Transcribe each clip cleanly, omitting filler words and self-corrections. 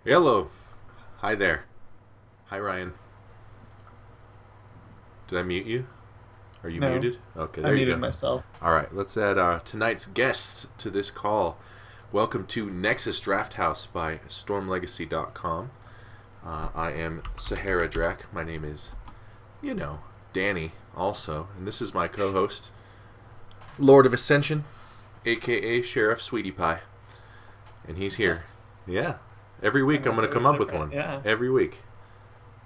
Hello. Hi there. Hi, Ryan. Did I mute you? Are you No, muted? Okay, I there you muted go. myself. All right, let's add tonight's guest to this call. Welcome to Nexus Drafthouse by StormLegacy.com. I am Sahara Drac. My name is, Danny also. And this is my co-host, Lord of Ascension, a.k.a. Sheriff Sweetie Pie. And he's here. Yeah. Every week And I'm it's going to always come up with different. one. Yeah. Every week.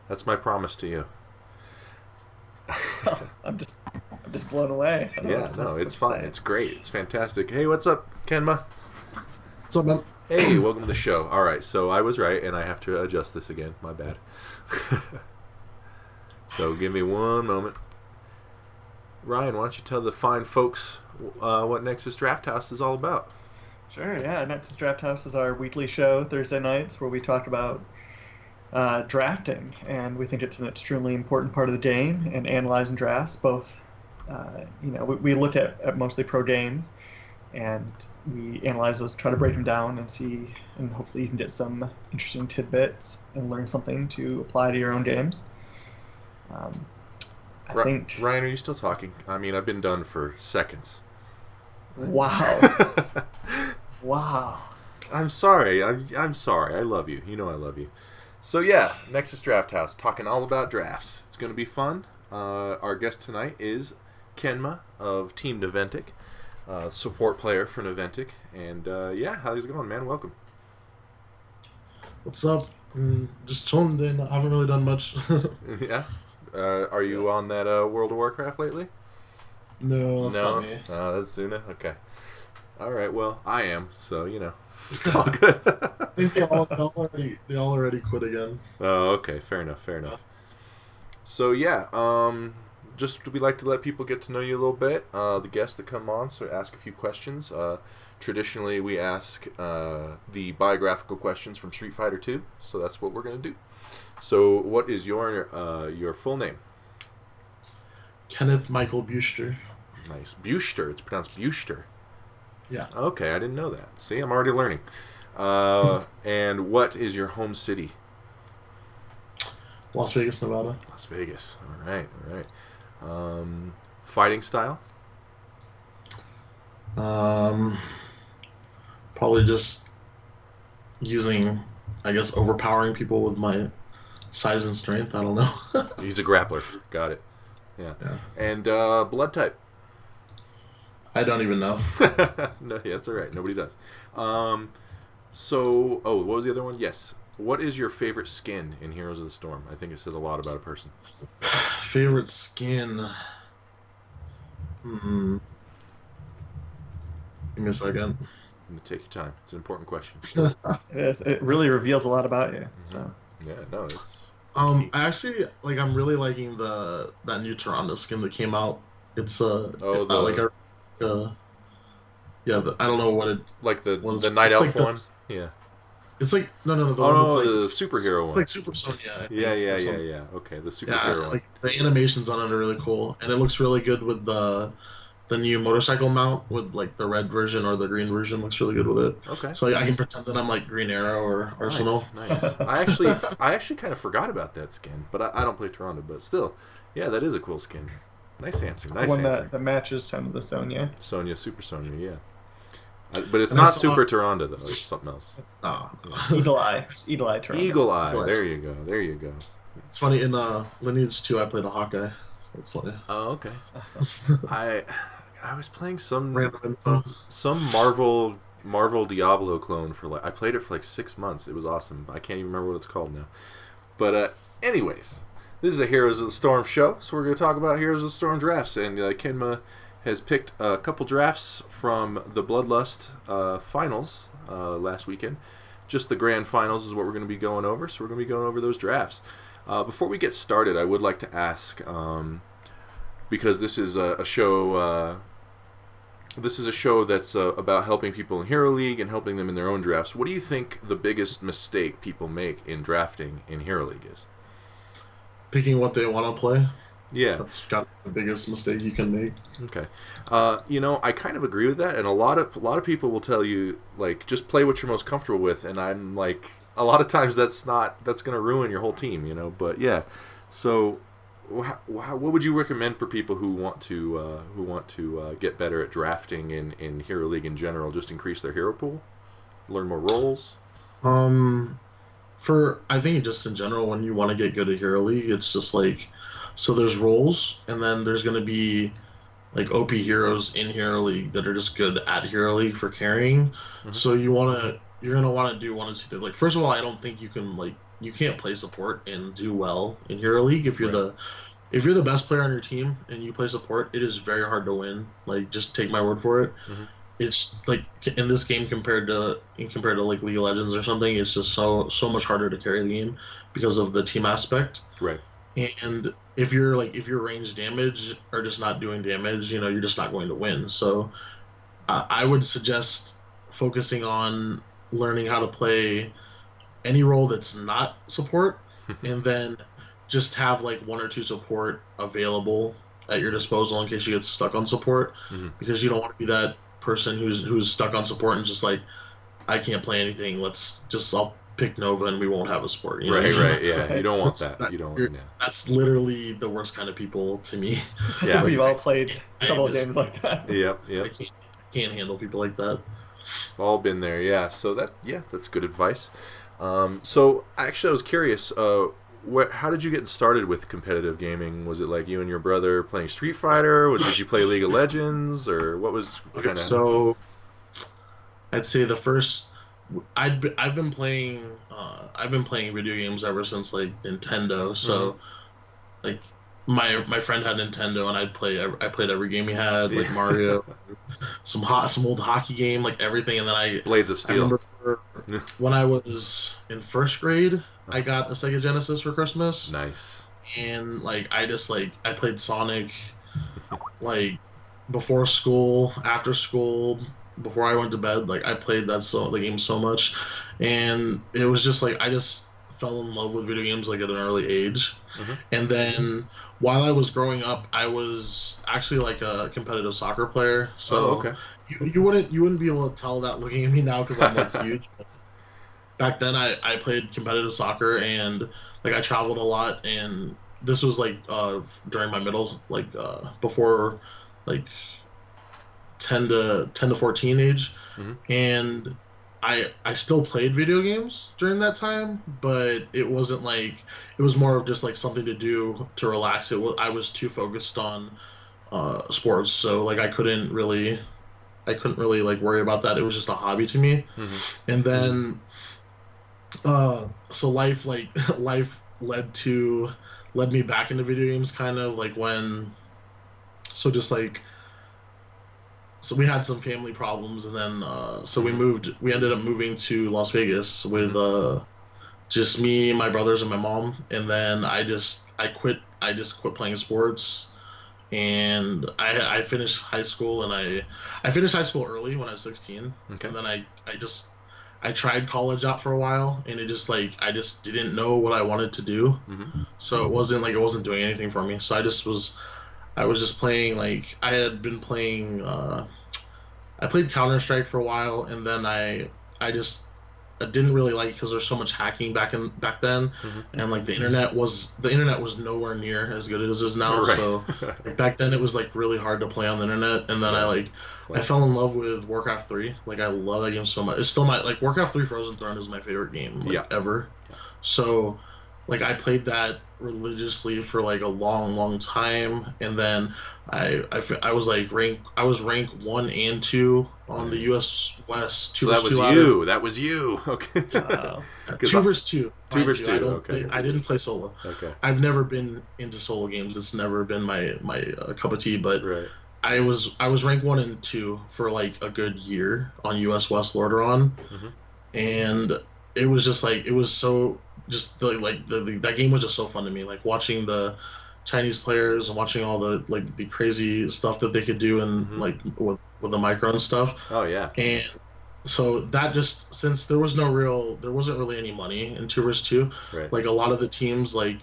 That's my promise to you. I'm just blown away. I don't know Yeah, no, what it's to fine. say. It's great. It's fantastic. Hey, what's up, Kenma? What's up, man? Hey, welcome to the show. All right, so I was right, and I have to adjust this again. My bad. So give me one moment. Ryan, why don't you tell the fine folks what Nexus Draft House is all about? Sure, yeah. Nexus Drafthouse is our weekly show Thursday nights where we talk about drafting, and we think it's an extremely important part of the game and analyzing drafts. Both, we look at mostly pro games, and we analyze those, try to break them down, and see, and hopefully you can get some interesting tidbits and learn something to apply to your own games. Um, I think. Ryan, are you still talking? I mean, I've been done for seconds. Wow. Wow. I'm sorry. I'm sorry. I love you. You know I love you. So yeah, Nexus Draft House, talking all about drafts. It's going to be fun. Our guest tonight is Kenma of Team Naventic, support player for Naventic. And yeah, how's it going, man? Welcome. What's up? Just chilling today. I haven't really done much. Yeah. Are you on that World of Warcraft lately? No, that's No. not me. That's Zuna? Okay. All right, well, I am, so, it's all good. I think they all already quit again. Oh, okay. Fair enough. Fair enough. So yeah, just we like to let people get to know you a little bit. The guests that come on, so ask a few questions. Traditionally, we ask the biographical questions from Street Fighter 2, so that's what we're gonna do. So, what is your full name? Kenneth Michael Buster. Nice, Buster. It's pronounced Buster. Yeah. Okay, I didn't know that. See, I'm already learning. And what is your home city? Las Vegas, Nevada. Las Vegas. All right, all right. Fighting style? Um, Probably just using, I guess, overpowering people with my size and strength. I don't know. He's a grappler. Got it. Yeah. Yeah. And blood type? I don't even know. No, yeah, that's all right. Nobody does. What was the other one? Yes. What is your favorite skin in Heroes of the Storm? I think it says a lot about a person. Favorite skin? Hmm. Give me a second. I'm gonna take your time. It's an important question. It is. It really reveals a lot about you. Mm-hmm. So Yeah, no, it's I key. actually I'm really liking that new Toronto skin that came out. It's like the yeah, I don't know what it like the was. the night It's elf like one. Yeah. it's like no, the Oh one that's no, like the superhero it's one. like Super Sonya. I Yeah, think, yeah, or yeah, something. yeah. Okay, the Yeah, superhero one. like the animations on it are really cool, and it looks really good with the new motorcycle mount with like the red version or the green version looks really good with it. Okay. So I can pretend that I'm like Green Arrow or Arsenal. Nice, nice. I actually kind of forgot about that skin, but I don't play Toronto. But still, yeah, that is a cool skin. Nice answer. Nice one answer. that matches kind of the Sonya. Sonya, Super Sonya, yeah. But it's And I not saw Super Toronto though. It's something else. It's Oh. Eagle Eye. It's Eagle Eye Toronto. Eagle Eye. Eagle Eye. There you go. There you go. It's funny in Lineage 2 I played a Hawkeye, so it's funny. Oh, okay. I I was playing some Random info. Marvel Diablo clone for I played it for like 6 months. It was awesome. I can't even remember what it's called now. But anyways, this is a Heroes of the Storm show, so we're going to talk about Heroes of the Storm drafts. And Kenma has picked a couple drafts from the Bloodlust finals last weekend. Just the grand finals is what we're going to be going over. So we're going to be going over those drafts. Before we get started, I would like to ask, because this is a show. This is a show that's about helping people in Hero League and helping them in their own drafts. What do you think the biggest mistake people make in drafting in Hero League is? Picking what they want to play. Yeah. That's got the biggest mistake you can make. Okay. I kind of agree with that, and a lot of people will tell you like just play what you're most comfortable with, and I'm like a lot of times that's going to ruin your whole team, But yeah, so what would you recommend for people who want to get better at drafting in Hero League in general? Just increase their hero pool, learn more roles. Um, for I think just in general, when you want to get good at Hero League, it's just like so there's roles, and then there's gonna be like OP heroes in Hero League that are just good at Hero League for carrying. Hmm. So you're gonna want to do one of two things. Like first of all, I don't think you can't play support and do well in Hero League Right. if you're the best player on your team and you play support, it is very hard to win. Like just take my word for it. Hmm. It's like in this game compared to like League of Legends or something, it's just so much harder to carry the game because of the team aspect. Right. And if your range damage are just not doing damage, you're just not going to win. So I would suggest focusing on learning how to play any role that's not support, and then just have like one or two support available at your disposal in case you get stuck on support, Hmm. because you don't want to be that person who's stuck on support and just like I can't play anything. I'll pick Nova and we won't have a support. Right. Right. Yeah. You Right. don't want That's that. You don't. you're, Yeah. that's literally the worst kind of people to me. I think Yeah. we've all played a I couple of just games like that. Yep. I Yep. can't handle people like that. All been there, yeah. So that's good advice. So actually, I was curious. How did you get started with competitive gaming? Was it like you and your brother playing Street Fighter? Did you play League of Legends, or what was Okay, kind of? so I'd say the first I've been playing video games ever since like Nintendo. So like my friend had Nintendo and I played every game he had, like Yeah. Mario, some old hockey game, like everything. And then Blades of I Steel. remember when I was in first grade, I got a Sega Genesis for Christmas, Nice. and like I played Sonic like before school, after school, before I went to bed. Like I played the game so much, and it was just like I just fell in love with video games like at an early age. Hmm. And then while I was growing up, I was actually like a competitive soccer player. Oh, So okay. you wouldn't be able to tell that looking at me now because I'm like huge. Back then I played competitive soccer, and like I traveled a lot, and this was like during my middle before like 10 to 14 age, Hmm. and I still played video games during that time, but it wasn't like it was more of just like something to do to relax. I was too focused on sports, so like I couldn't really like worry about that. It was just a hobby to me. Hmm. And then so life like life led me back into video games kind of like when so just like so we had some family problems, and then so Hmm. we ended up moving to Las Vegas with Hmm. just me, my brothers, and my mom. And then I just quit playing sports, and I finished high school, and I finished high school early when I was 16. Okay. And then I tried college out for a while, and I just didn't know what I wanted to do. Hmm. So it wasn't doing anything for me. So I was just playing like I had been playing I played Counter Strike for a while, and then I didn't really like it because there's so much hacking back then, Hmm. and like the internet was nowhere near as good as it is now. Right. So like, back then it was like really hard to play on the internet, and then Yeah. I fell in love with Warcraft 3. Like I love that game so much. It's still my like Warcraft 3 Frozen Throne is my favorite game Yeah. like ever. So like I played that religiously for like a long time, and then I was rank 1 and 2 on the U.S. West So two that versus was two ladder. you. That was you. Okay. Wow. Because Two versus two, two mind versus you. two. Okay. I didn't play solo. Okay. I've never been into solo games. It's never been my cup of tea. But Right. I was rank 1 and 2 for like a good year on U.S. West Lordaeron, Hmm. and it was just like it was so just that game was just so fun to me. Like watching the Chinese players and watching all the like the crazy stuff that they could do and Hmm. like with the micro and stuff. Oh yeah. And so that just since there wasn't really any money in two versus two, Right. like a lot of the teams like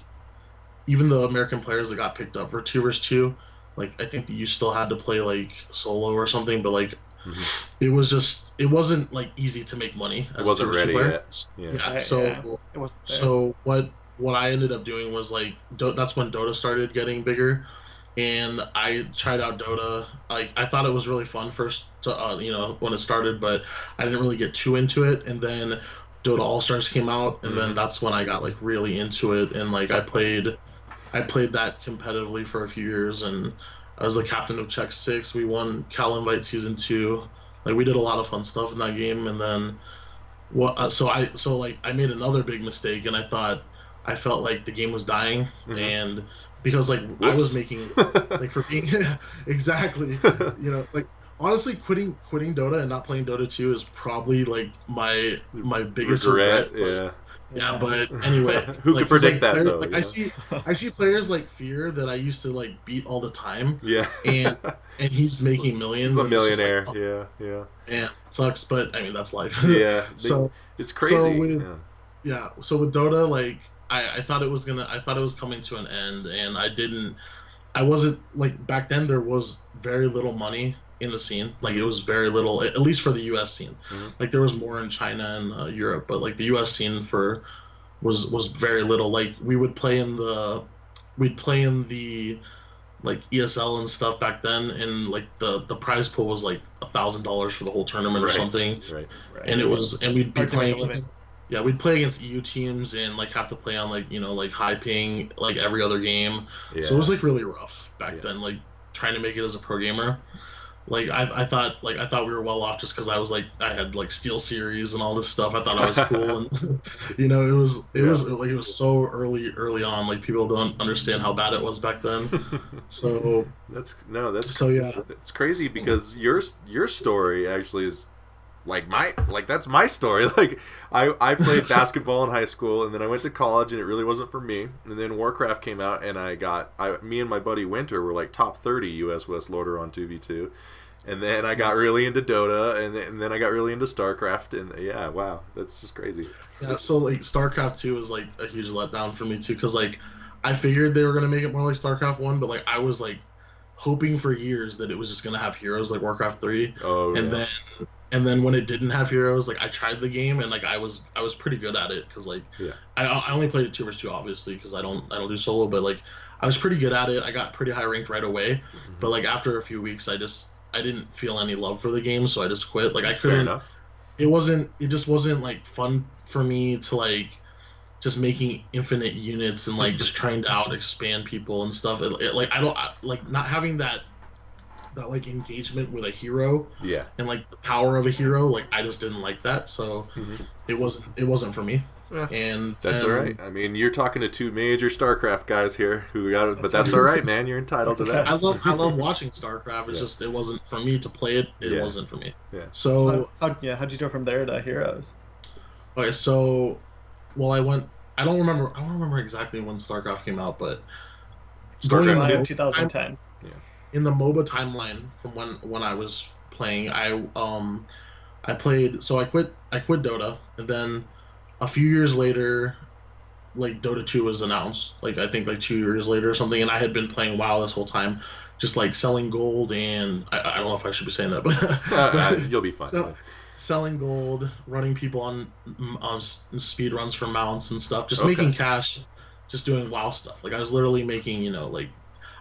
even the American players that got picked up for 2v2, like I think that you still had to play like solo or something, but like it wasn't like easy to make money as It wasn't a 2v2 ready player. yet. Yeah. Yeah. Right, So yeah. It wasn't there. so what I ended up doing was like that's when Dota started getting bigger, and I tried out Dota. Like I thought it was really fun first, when it started, but I didn't really get too into it. And then Dota All Stars came out, and then that's when I got like really into it, and like I played that competitively for a few years, and I was the captain of Czech 6. We won Cal Invite Season 2. Like we did a lot of fun stuff in that game, and then I made another big mistake, and I felt like the game was dying, and because like I was making like for being exactly, like honestly quitting Dota and not playing Dota 2 is probably like my biggest regret. Yeah, but anyway, who could predict that though? Like, I see players like Fear that I used to like beat all the time. Yeah, and he's making millions. He's a millionaire. Like, yeah. Yeah, sucks, but I mean that's life. Yeah. So it's crazy. So with Dota, like I thought it was coming to an end, and I wasn't like back then. There was very little money in the scene. Like it was very little, at least for the U.S. scene. Like there was more in China and Europe, but like the U.S. scene was very little. Like we'd play in the like ESL and stuff back then, and like the prize pool was like $1,000 for the whole tournament or something. Right. And we'd be playing against, we'd play against EU teams and like have to play on like like high ping like every other game. Yeah. So it was like really rough back then, like trying to make it as a pro gamer. Like I thought we were well off just because I had like Steel Series and all this stuff. I thought I was cool, and it was so early on. Like people don't understand how bad it was back then. So it's crazy because your story actually is that's my story. Like I played basketball in high school, and then I went to college, and it really wasn't for me. And then Warcraft came out, and me and my buddy Winter were like top 30 US West Loader on 2v2. And then I got really into Dota, and then I got really into StarCraft, and wow, that's just crazy. Yeah, so like StarCraft 2 was like a huge letdown for me too, because like I figured they were gonna make it more like StarCraft 1, but like I was like hoping for years that it was just gonna have heroes like Warcraft 3. And then when it didn't have heroes, like I tried the game, and like I was pretty good at it, because like I only played it 2v2 obviously, because I don't do solo, but like I was pretty good at it. I got pretty high ranked right away, but like after a few weeks I didn't feel any love for the game, so I just quit. Like I couldn't. Fair enough. It just wasn't like fun for me to like just making infinite units and like just trying to out expand people and stuff. Like not having that like engagement with a hero. Yeah. And like the power of a hero, like I just didn't like that, so it wasn't for me. Yeah. And that's all right. I mean, you're talking to two major StarCraft guys here who got it, but that's all right, man. You're entitled to that. I love watching StarCraft. It's just it wasn't for me to play it. It wasn't for me. Yeah. So how'd you go from there to Heroes? Okay, so I don't remember exactly when StarCraft came out, but StarCraft 2010. In the MOBA timeline from when I was playing, I played. So I quit Dota, and then a few years later, like Dota 2 was announced. Like I think like 2 years later or something, and I had been playing WoW this whole time, just like selling gold, and I don't know if I should be saying that, but you'll be fine. Selling gold, running people on speed runs for mounts and stuff, just making cash, just doing WoW stuff. Like I was literally making, like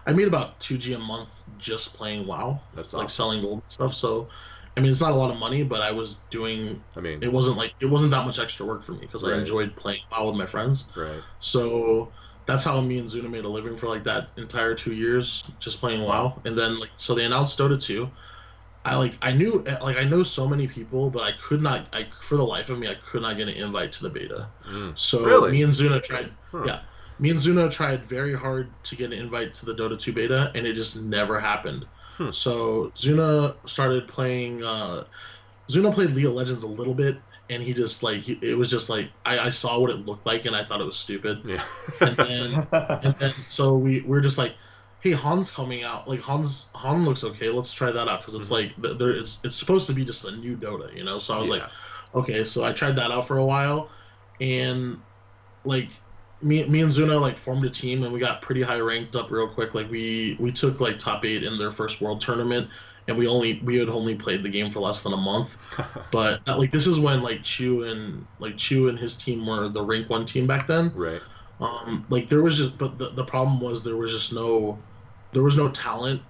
I made about 2G a month just playing WoW. That's awesome. Like selling gold and stuff. So I mean, it's not a lot of money, but I was doing. I mean, it wasn't that much extra work for me, because I enjoyed playing WoW with my friends. Right. So that's how me and Zuna made a living for like that entire 2 years, just playing WoW. And then so they announced Dota 2. I know so many people, but I could not. For the life of me, I could not get an invite to the beta. So really? Me and Zuna tried. Yeah. Me and Zuna tried very hard to get an invite to the Dota 2 beta, and it just never happened. So Zuna started playing. Zuna played League of Legends a little bit, and he just it was just like I saw what it looked like, and I thought it was stupid. Yeah. and then so we're just like, hey, Han's coming out. Like Han looks okay. Let's try that out, because it's like it's supposed to be just a new Dota, So I was like, okay. So I tried that out for a while, and like me and Zuna like formed a team and we got pretty high ranked up real quick. Like we took like top 8 in their first world tournament, and we had only played the game for less than a month. But like this is when Chu and his team were the rank 1 team back then. Right. Like there was just, but the problem was there was no talent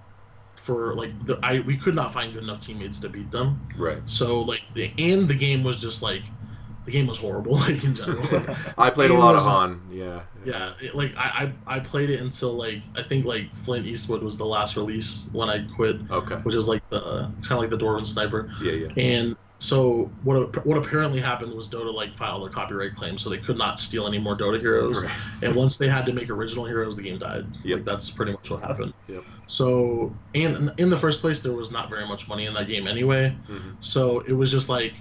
for like we could not find good enough teammates to beat them. Right. So like the game was just like the game was horrible like in general. I played a lot of Han. Yeah. Yeah, like I played it until like I think like Flint Eastwood was the last release when I quit. Okay. Which is like it's kind of like the Dwarven Sniper. Yeah, yeah. And so what apparently happened was Dota like filed a copyright claim, so they could not steal any more Dota heroes. Right. And once they had to make original heroes, the game died. Yep. Like that's pretty much what happened. Yep. So and in the first place, there was not very much money in that game anyway. Mm-hmm. So it was just like,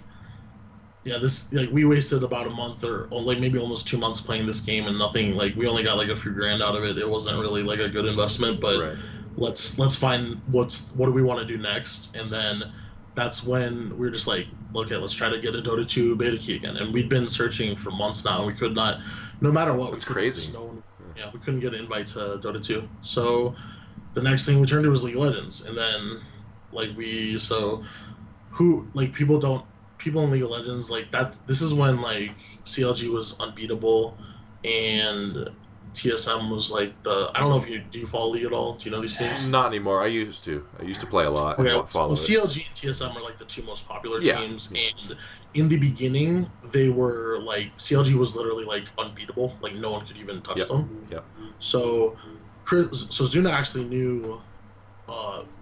yeah, this like we wasted about a month or like maybe almost 2 months playing this game and nothing. Like we only got like a few grand out of it. It wasn't really like a good investment, but Right. let's find what do we want to do next, and then that's when we were just like, okay, let's try to get a Dota 2 beta key again. And we'd been searching for months now, and we could not, no matter what. That's crazy. Yeah, we couldn't get an invite to Dota 2. So the next thing we turned to was League of Legends, and then like people in League of Legends like that. This is when like CLG was unbeatable, and TSM was like I don't know if do you follow League at all? Do you know these teams? Not anymore. I used to play a lot. Okay, And follow CLG and TSM are like the 2 most popular teams, and in the beginning they were like CLG was literally like unbeatable, like no one could even touch them. Yep. So Zuna actually knew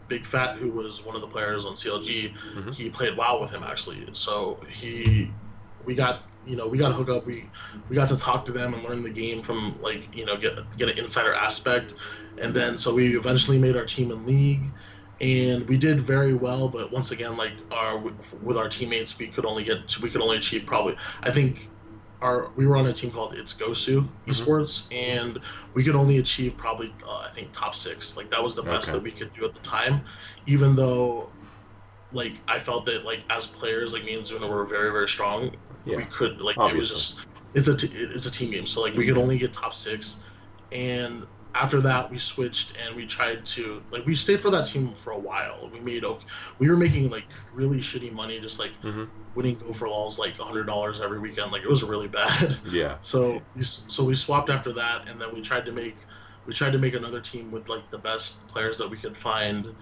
Big Fat, who was one of the players on CLG. Mm-hmm. He played WoW with him actually. So we got to hook up. We got to talk to them and learn the game from like get an insider aspect, and then so we eventually made our team in League, and we did very well. But once again, like with our teammates, we could only achieve probably, I think we were on a team called It's Gosu Esports, and we could only achieve probably I think top 6. Like that was the best that we could do at the time, even though like I felt that like as players like me and Zuna were very very strong. Yeah. We could like Obviously. It was just it's a team game, so like we could only get top 6, and after that we switched and we tried to like we stayed for that team for a while. We were making like really shitty money, just like winning Go for Lulz like $100 every weekend. Like it was really bad. Yeah. So we swapped after that, and then we tried to make another team with like the best players that we could find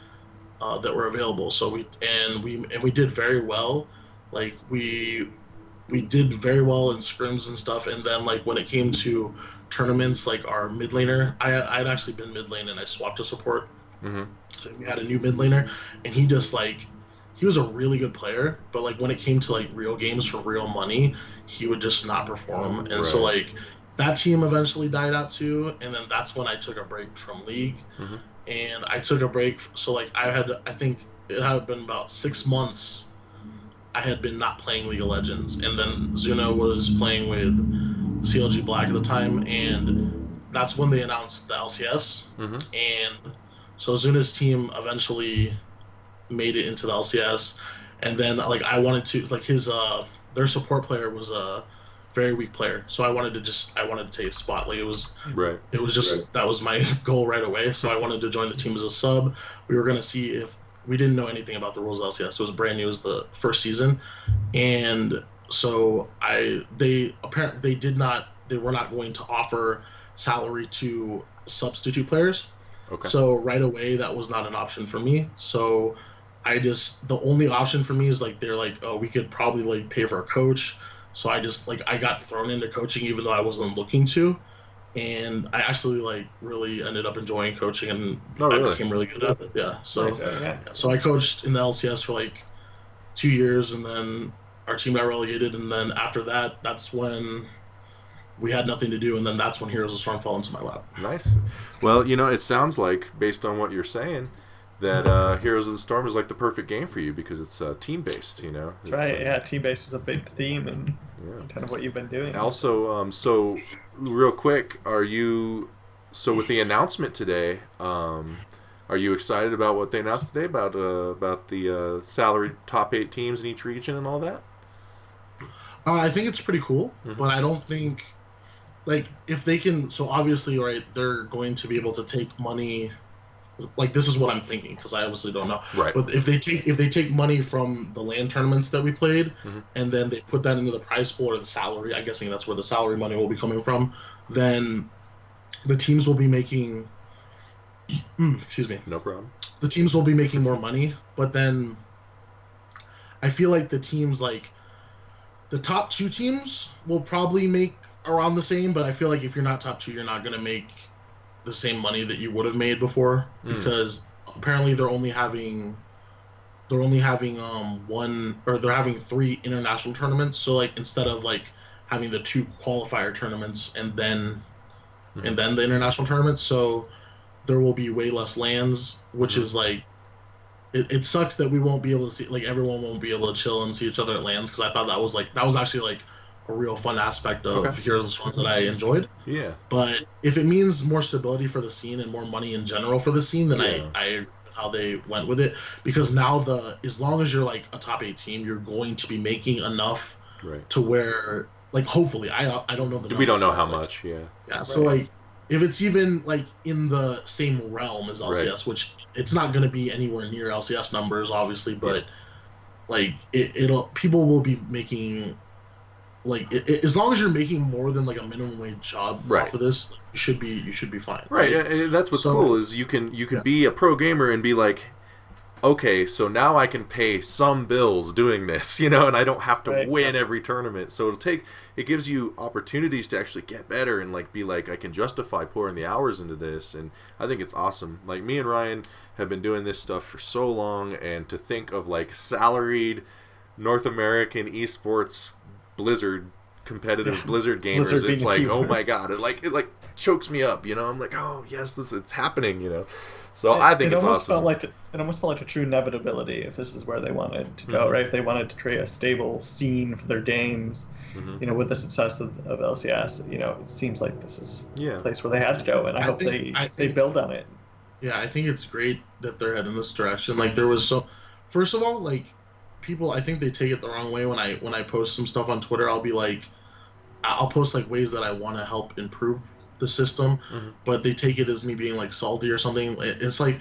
that were available. So we did very well. Like we did very well in scrims and stuff, and then like when it came to tournaments, like our mid laner, I'd actually been mid lane and I swapped to support. So we had a new mid laner, and he was a really good player, but like when it came to like real games for real money, he would just not perform. And so like that team eventually died out too, and then that's when I took a break from League. And I took a break, so like I think it had been about 6 months I had been not playing League of Legends, and then Zuna was playing with CLG Black at the time, and that's when they announced the LCS. And so Zuna's team eventually made it into the LCS, and then like I wanted to like their support player was a very weak player, so I wanted to take a spot. Like it was just that was my goal right away. So I wanted to join the team as a sub. We were gonna see if we didn't know anything about the rules of LCS. It was brand new. It was the first season, and so they were not going to offer salary to substitute players. Okay. So right away that was not an option for me. So the only option for me is like they're like, oh, we could probably like pay for a coach. So I got thrown into coaching even though I wasn't looking to. And I actually like really ended up enjoying coaching, and I became really good at it. Yeah. So so I coached in the LCS for like 2 years, and then our team got relegated, and then after that, that's when we had nothing to do, and then that's when Heroes of the Storm fell into my lap. Nice. Well, it sounds like, based on what you're saying, that Heroes of the Storm is like the perfect game for you because it's team-based, That's right, yeah. Team-based is a big theme and kind of what you've been doing. Also, so real quick, with the announcement today, are you excited about what they announced today about the salaried top 8 teams in each region and all that? I think it's pretty cool, but I don't think like if they can, so obviously, right, they're going to be able to take money. Like this is what I'm thinking because I obviously don't know. Right. But if they take money from the land tournaments that we played, Mm-hmm. and then they put that into the prize pool or the salary, I'm guessing that's where the salary money will be coming from. Then the teams will be making. Excuse me. No problem. The teams will be making more money, but then I feel like the teams like the top two teams will probably make around the same. But I feel like if you're not top two, you're not going to make the same money that you would have made before because apparently they're only having one or they're having 3 international tournaments. So like instead of like having the 2 qualifier tournaments and then the international tournaments, so there will be way less lands, which is like it sucks that we won't be able to see like everyone won't be able to chill and see each other at lands because I thought that was actually like a real fun aspect of Heroes of Storm that I enjoyed. Yeah. But if it means more stability for the scene and more money in general for the scene, then I agree with how they went with it. Because now as long as you're like a top 8 team, you're going to be making enough to where like hopefully I don't know the numbers, we don't know how much. Yeah. So like if it's even like in the same realm as LCS, which it's not going to be anywhere near LCS numbers, obviously, but like it'll people will be making. Like as long as you're making more than like a minimum wage job off of this, you should be fine. Right, and that's what's cool is you can be a pro gamer and be like, okay, so now I can pay some bills doing this, and I don't have to win every tournament. So it gives you opportunities to actually get better and like be like I can justify pouring the hours into this, and I think it's awesome. Like me and Ryan have been doing this stuff for so long, and to think of like salaried North American esports Blizzard competitive Blizzard gamers, it's like oh my god, it like chokes me up, I'm like, oh yes, it's happening, so I think it's awesome. It almost felt like a true inevitability if this is where they wanted to go, right? If they wanted to create a stable scene for their games, with the success of LCS, it seems like this is a place where they had to go, and I hope they build on it. Yeah, I think it's great that they're heading this direction. Like there was first of all, like people, I think they take it the wrong way when I post some stuff on Twitter. I'll post like ways that I want to help improve the system, but they take it as me being like salty or something. It's like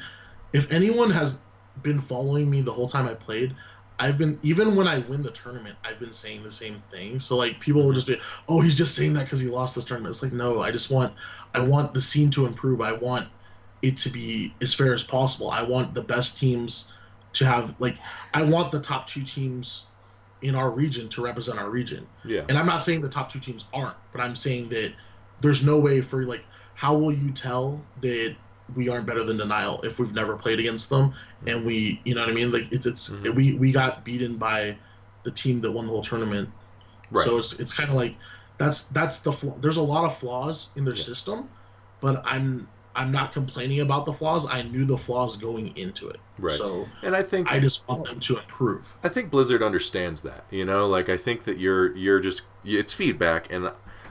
if anyone has been following me the whole time I played, I've been, even when I win the tournament, I've been saying the same thing. So like people will just be, oh, he's just saying that because he lost this tournament. It's like, no, I want the scene to improve. I want it to be as fair as possible. I want the best teams to have, like, I want the top 2 teams in our region to represent our region. Yeah. And I'm not saying the top 2 teams aren't, but I'm saying that there's no way for, like, how will you tell that we aren't better than Denial if we've never played against them and we, you know what I mean? Like we got beaten by the team that won the whole tournament. Right. So it's kind of like that's the flaw. There's a lot of flaws in their system, but I'm not complaining about the flaws. I knew the flaws going into it. Right. So and I think I just want them to improve. I think Blizzard understands that, like I think that you're just, it's feedback, and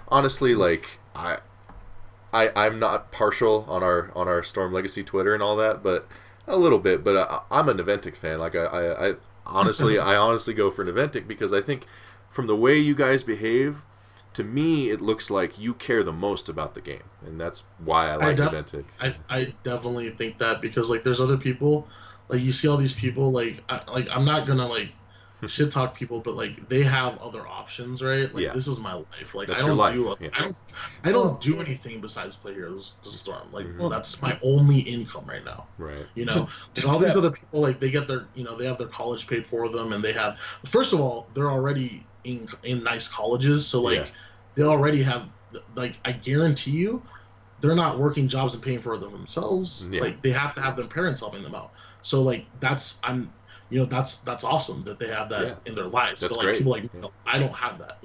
honestly, like I'm not partial on our Storm Legacy Twitter and all that, but a little bit. But I'm a Naventic fan. Like I honestly go for Naventic because I think from the way you guys behave, to me it looks like you care the most about the game, and that's why I like Naventic. I definitely think that because like there's other people, like you see all these people like I'm not gonna like shit talk people, but like they have other options, right? Like this is my life. Like that's I don't do anything besides play Heroes of Storm. Like that's my only income right now. Right. And all these other people, like they get their they have their college paid for them, and they have, first of all, they're already in nice colleges, so like they already have, like I guarantee you they're not working jobs and paying for them themselves. Like they have to have their parents helping them out. So like that's awesome that they have that in their lives. That's but like great. people like I don't have that,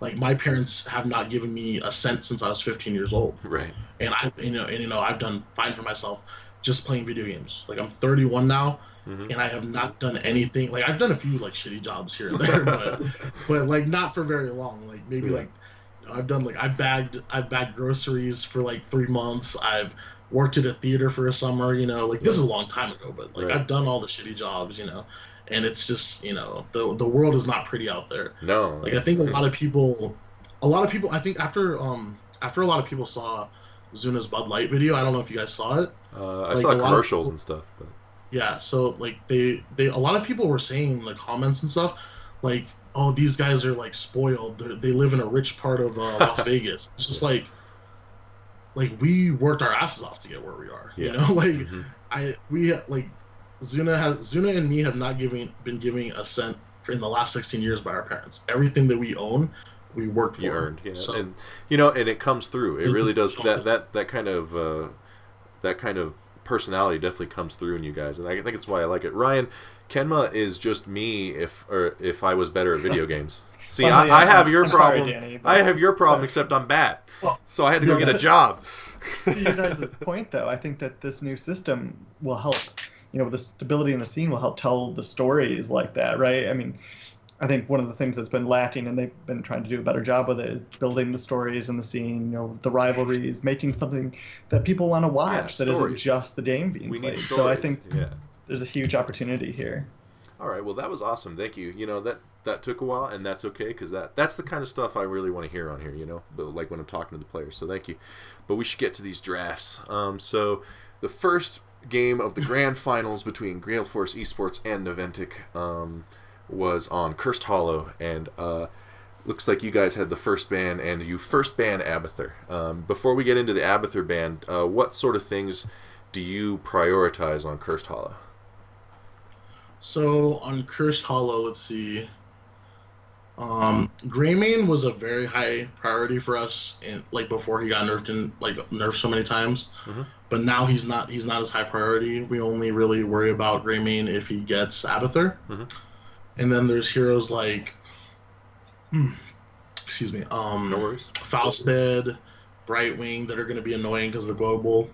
Like my parents have not given me a cent since I was 15 years old. Right. And I've done fine for myself just playing video games. Like I'm 31 now, and I have not done anything. Like I've done a few like shitty jobs here and there, but like not for very long. Like maybe like I've done like I've bagged groceries for like 3 months. I've worked at a theater for a summer, like this is a long time ago, but like I've done all the shitty jobs, and it's just, the world is not pretty out there. No. Like I think a lot of people, I think after after a lot of people saw Zuna's Bud Light video. I don't know if you guys saw it. I saw commercials and stuff, but yeah. So like they a lot of people were saying in the comments and stuff, like, oh, these guys are like spoiled. They live in a rich part of Las Vegas. It's just like we worked our asses off to get where we are. Yeah. You know, like Zuna and me have not been giving a cent in the last 16 years by our parents. Everything that we own, we worked for. You earned, So, and and it comes through. It really does. That kind of personality definitely comes through in you guys, and I think it's why I like it. Ryan, Kenma is just me if I was better at video games. See, I have your problem. Sorry, Danny, I have your problem, except I'm bad. So I had to go get a job. To you guys' point, though, I think that this new system will help. The stability in the scene will help tell the stories like that, right? I mean, I think one of the things that's been lacking, and they've been trying to do a better job with it, is building the stories in the scene, the rivalries, making something that people want to watch that isn't just the game being played. So I think there's a huge opportunity here. All right, well, that was awesome. Thank you. That took a while, and that's okay, because that's the kind of stuff I really want to hear on here, like when I'm talking to the players. So thank you. But we should get to these drafts. So the first game of the grand finals between Gale Force Esports and Naventic was on Cursed Hollow, and looks like you guys had the first ban, and you first ban Abathur. Before we get into the Abathur ban, what sort of things do you prioritize on Cursed Hollow? So on Cursed Hollow, let's see. Greymane was a very high priority for us, before he got nerfed so many times. Mm-hmm. But now he's not as high priority. We only really worry about Greymane if he gets Abathur. Mm-hmm. And then there's heroes like, excuse me, no worries. Fausted, Brightwing that are going to be annoying because of the global.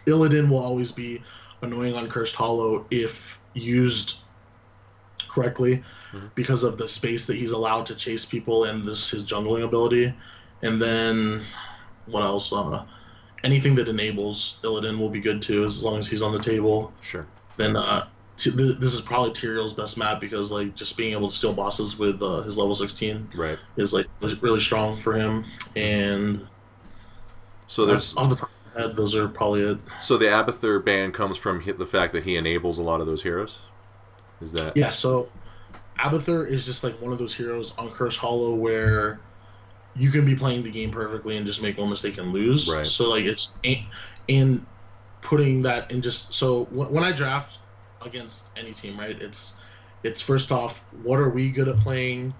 Illidan will always be annoying on Cursed Hollow if used correctly, because of the space that he's allowed to chase people and his jungling ability. And then what else? Anything that enables Illidan will be good too, as long as he's on the table. Sure. Then this is probably Tyrael's best map, because just being able to steal bosses with his level 16 is really strong for him. And so there's off the top of my head, those are probably it. So the Abathur ban comes from the fact that he enables a lot of those heroes? Is that... Yeah, so Abathur is just one of those heroes on Cursed Hollow where you can be playing the game perfectly and just make one mistake and lose. Right. So it's in putting that in so when I draft against any team, right, it's first off, what are we good at playing,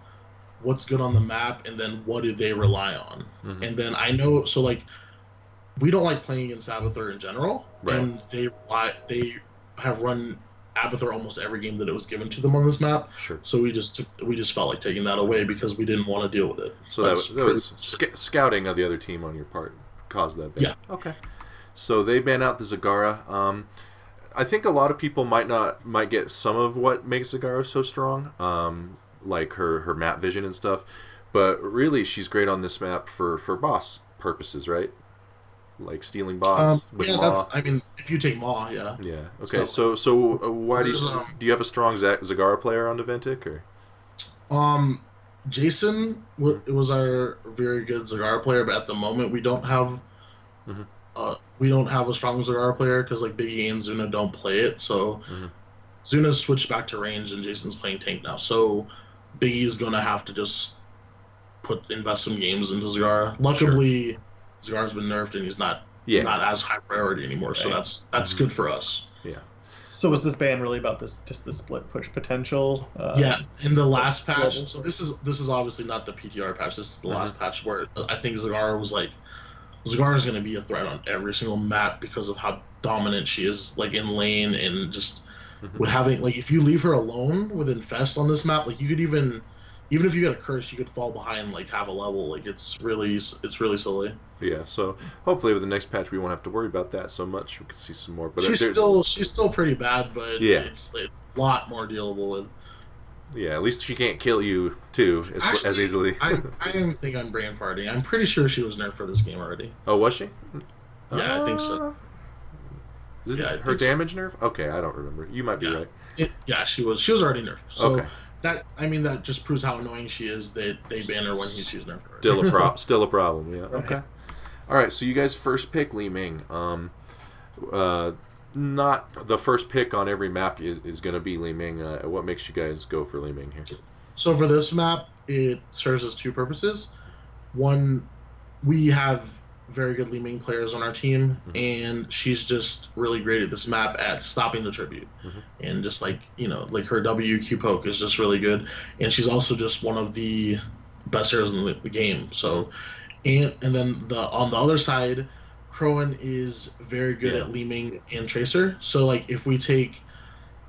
what's good on the map, and then what do they rely on. Mm-hmm. And then I know, we don't like playing against Abathur in general, right. And they have run Abathur almost every game that it was given to them on this map. Sure. So we just felt like taking that away because we didn't want to deal with it. So that was scouting of the other team on your part caused that ban. Yeah. Okay. So they ban out the Zagara. I think a lot of people might get some of what makes Zagara so strong, like her map vision and stuff. But really, she's great on this map for boss purposes, right? Like stealing boss with Maw. If you take Maw, yeah. Yeah. Okay. So why do you have a strong Zagara player on Naventic, or? Jason was our very good Zagara player, but at the moment we don't have a strong Zagara player because Biggie and Zuna don't play it. So Zuna's switched back to range and Jason's playing tank now. So Biggie's gonna have to just invest some games into Zagara. Luckily. Sure. Zagara's been nerfed and he's not as high priority anymore, right. So that's good for us. Yeah. So was this ban really about the split push potential? In the last patch. Global? So this is obviously not the PTR patch. This is the last patch where I think Zagara was Zagara's going to be a threat on every single map because of how dominant she is, in lane and just with having if you leave her alone with Infest on this map, you could even if you get a curse, you could fall behind half a level. It's really silly. Yeah, so hopefully with the next patch we won't have to worry about that so much. We can see some more. But she's still pretty bad, but it's a lot more dealable with. Yeah, at least she can't kill you too as easily. I think I'm brain farting. I'm pretty sure she was nerfed for this game already. Oh, was she? Yeah, I think so. Her damage nerf? Okay, I don't remember. You might be right. She was already nerfed. So that just proves how annoying she is that they ban her when she's nerfed. Still a problem. Yeah. Right. Okay. All right. So you guys first pick Li Ming. Not the first pick on every map is going to be Li Ming. What makes you guys go for Li Ming here? So for this map, it serves as two purposes. One, we have very good Li Ming players on our team, and she's just really great at this map at stopping the tribute. And just like her WQ poke is just really good, and she's also just one of the best heroes in the game. So, and then on the other side, Crowan is very good at Li Ming and Tracer. So like if we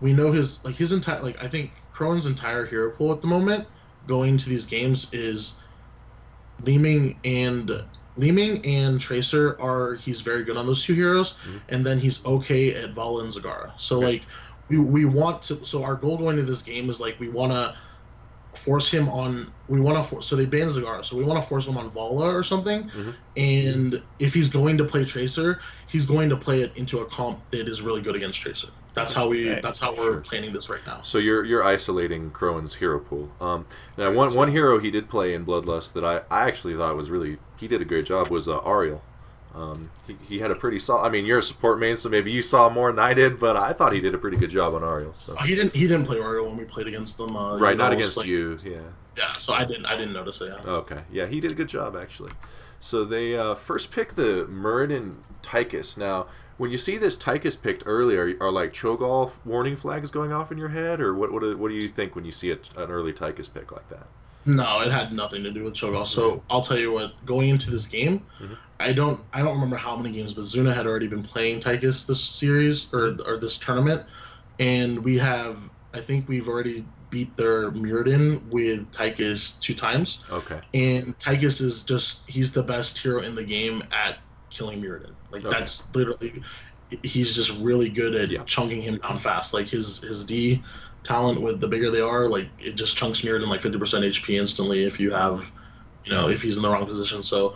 know his entire, like, I think Crowan's entire hero pool at the moment going to these games is Li Ming and Tracer he's very good on those two heroes, and then he's okay at Vala and Zagara. So like we want to, so our goal going into this game is like we want to force him on, so they banned Zagara, so we want to force him on Vala or something. And if he's going to play Tracer, he's going to play it into a comp that is really good against Tracer. That's how we're planning this right now. So you're isolating Crowan's hero pool. Now one hero he did play in Bloodlust that I actually thought was really, he did a great job, was Ariel. He had a pretty solid. I mean, you're a support main, so maybe you saw more than I did, but I thought he did a pretty good job on Ariel. So he didn't play Ariel when we played against them. Right, not against you. Yeah. Yeah. So I didn't notice it. Yeah. Okay. Yeah, he did a good job actually. So they first picked the Muradin Tychus. Now, when you see this Tychus picked earlier, are like Cho'Gall warning flags going off in your head, or what do you think when you see an early Tychus pick like that? No, it had nothing to do with Cho'Gall. So I'll tell you what, going into this game, I don't remember how many games, but Zuna had already been playing Tychus this series or this tournament, and I think we've already beat their Muradin with Tychus 2 times. Okay. And Tychus is he's the best hero in the game at killing Muradin. Like that's literally, he's just really good at chunking him down fast. Like his D talent, with the bigger they are, like it just chunks Muradin like 50% HP instantly if you have, if he's in the wrong position. So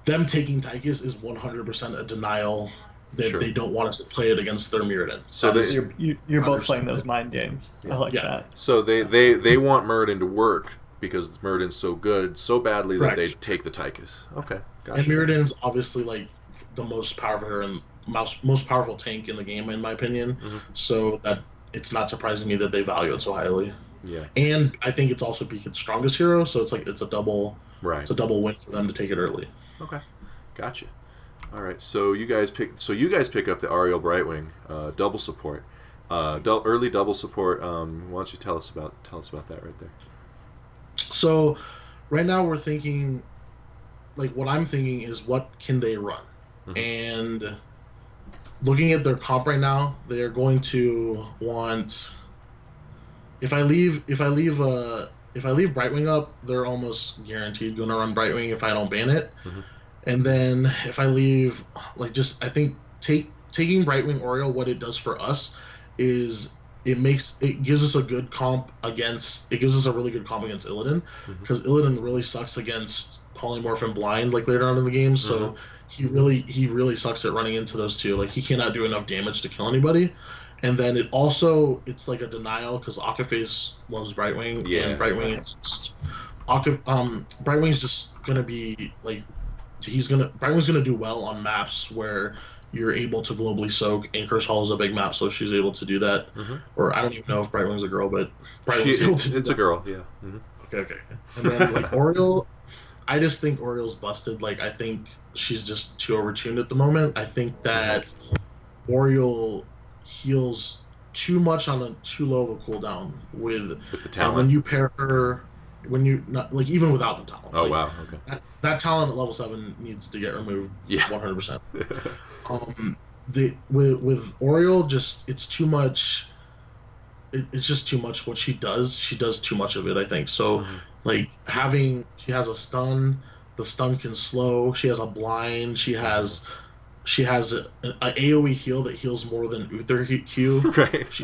them taking Tychus is 100% a denial that they don't want us to play it against their Muradin. So you're both playing those mind games. I like that. So they want Muradin to work because Muradin's so good, so badly that they take the Tychus. Okay, gotcha. And Muradin's obviously like the most powerful and most powerful tank in the game, in my opinion. So that it's not surprising me that they value it so highly. Yeah. And I think it's also Beacon's strongest hero, so it's a double win for them to take it early. Okay, gotcha. All right, so you guys pick up the Ariel Brightwing double support, early double support. Why don't you tell us about that right there? So, right now we're thinking, like what I'm thinking is what can they run, and looking at their comp right now, they are going to want. If I leave Brightwing up, they're almost guaranteed going to run Brightwing if I don't ban it. And then if I leave, I think taking Brightwing Oriole, what it does for us is it gives us a good comp against. It gives us a really good comp against Illidan, because Illidan really sucks against Polymorph and Blind later on in the game. So he really sucks at running into those two. Like he cannot do enough damage to kill anybody. And then it's like a denial because Akaface loves Brightwing, and Brightwing is just Brightwing's just gonna be like Brightwing's gonna do well on maps where you're able to globally soak. Anchor's Hall is a big map, so she's able to do that. Or I don't even know if Brightwing's a girl, but Brightwing's able to do it's that. A girl, yeah. Okay. And then like Oriole, I just think Oriole's busted. Like I think she's just too overtuned at the moment. I think that Oriole heals too much on a too low of a cooldown with the talent. When you pair her, even without the talent. Oh wow, okay. That talent at level 7 needs to get removed. 100%. With Oriole, just it's too much. It's just too much what she does. She does too much of it, I think. So she has a stun. The stun can slow. She has a blind. She has an AoE heal that heals more than Uther Q. Right.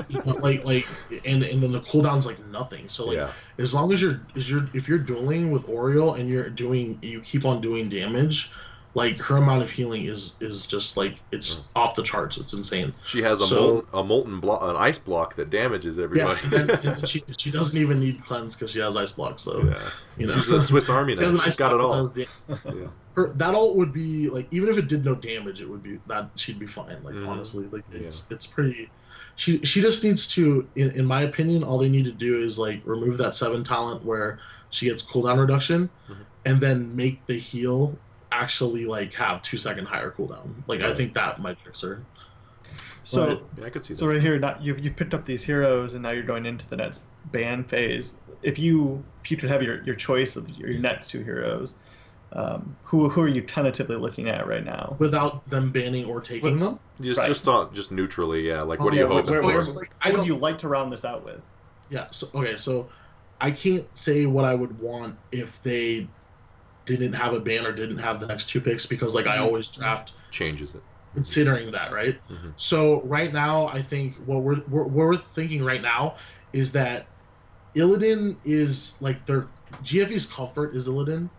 And then the cooldown's like nothing. So as long as if you're dueling with Oriole and you keep on doing damage, Like her amount of healing is just like it's off the charts. It's insane. She has a molten block, an ice block that damages everybody. Yeah, and then she doesn't even need cleanse because she has ice block. So she's a Swiss Army knife. She's got it all. That ult would be like, even if it did no damage, it would be that she'd be fine. Like honestly, like it's pretty. She just needs to, in my opinion, all they need to do is like remove that 7 talent where she gets cooldown reduction, and then make the heal actually like have 2-second higher cooldown. Like I think that might fix her. So I could see that. So right here, you've picked up these heroes, and now you're going into the next ban phase. If you could have your choice of your next 2 heroes, who are you tentatively looking at right now? Without them banning or taking them? Just neutrally, yeah. Like, what are you hoping for? What would you like to round this out with? Yeah. So I can't say what I would want if they didn't have a ban or didn't have the next 2 picks, because like I always draft changes it considering that, right? So right now I think what we're thinking right now is that Illidan is like their GFE's comfort is Illidan.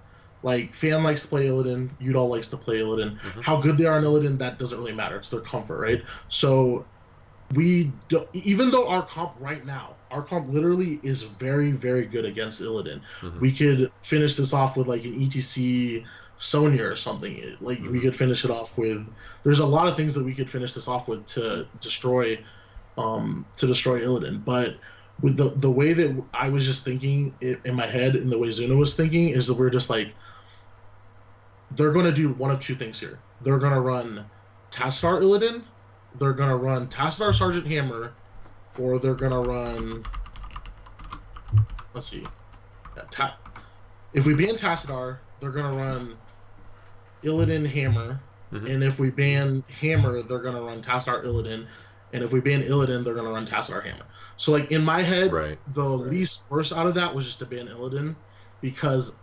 Like Fan likes to play Illidan, Udall likes to play Illidan. How good they are in Illidan, that doesn't really matter. It's their comfort, right? So even though our comp literally is very, very good against Illidan. We could finish this off with like an ETC Sonya or something. Like we could finish it off with. There's a lot of things that we could finish this off with to destroy Illidan. But with the way that I was just thinking in my head, and the way Zuna was thinking, is that we're just like, they're going to do one of 2 things here. They're going to run Tassadar Illidan, they're going to run Tassadar Sergeant Hammer, or they're going to run... Let's see. If we ban Tassadar, they're going to run Illidan Hammer, and if we ban Hammer, they're going to run Tassadar Illidan, and if we ban Illidan, they're going to run Tassadar Hammer. So, like, in my head, the least worst out of that was just to ban Illidan, because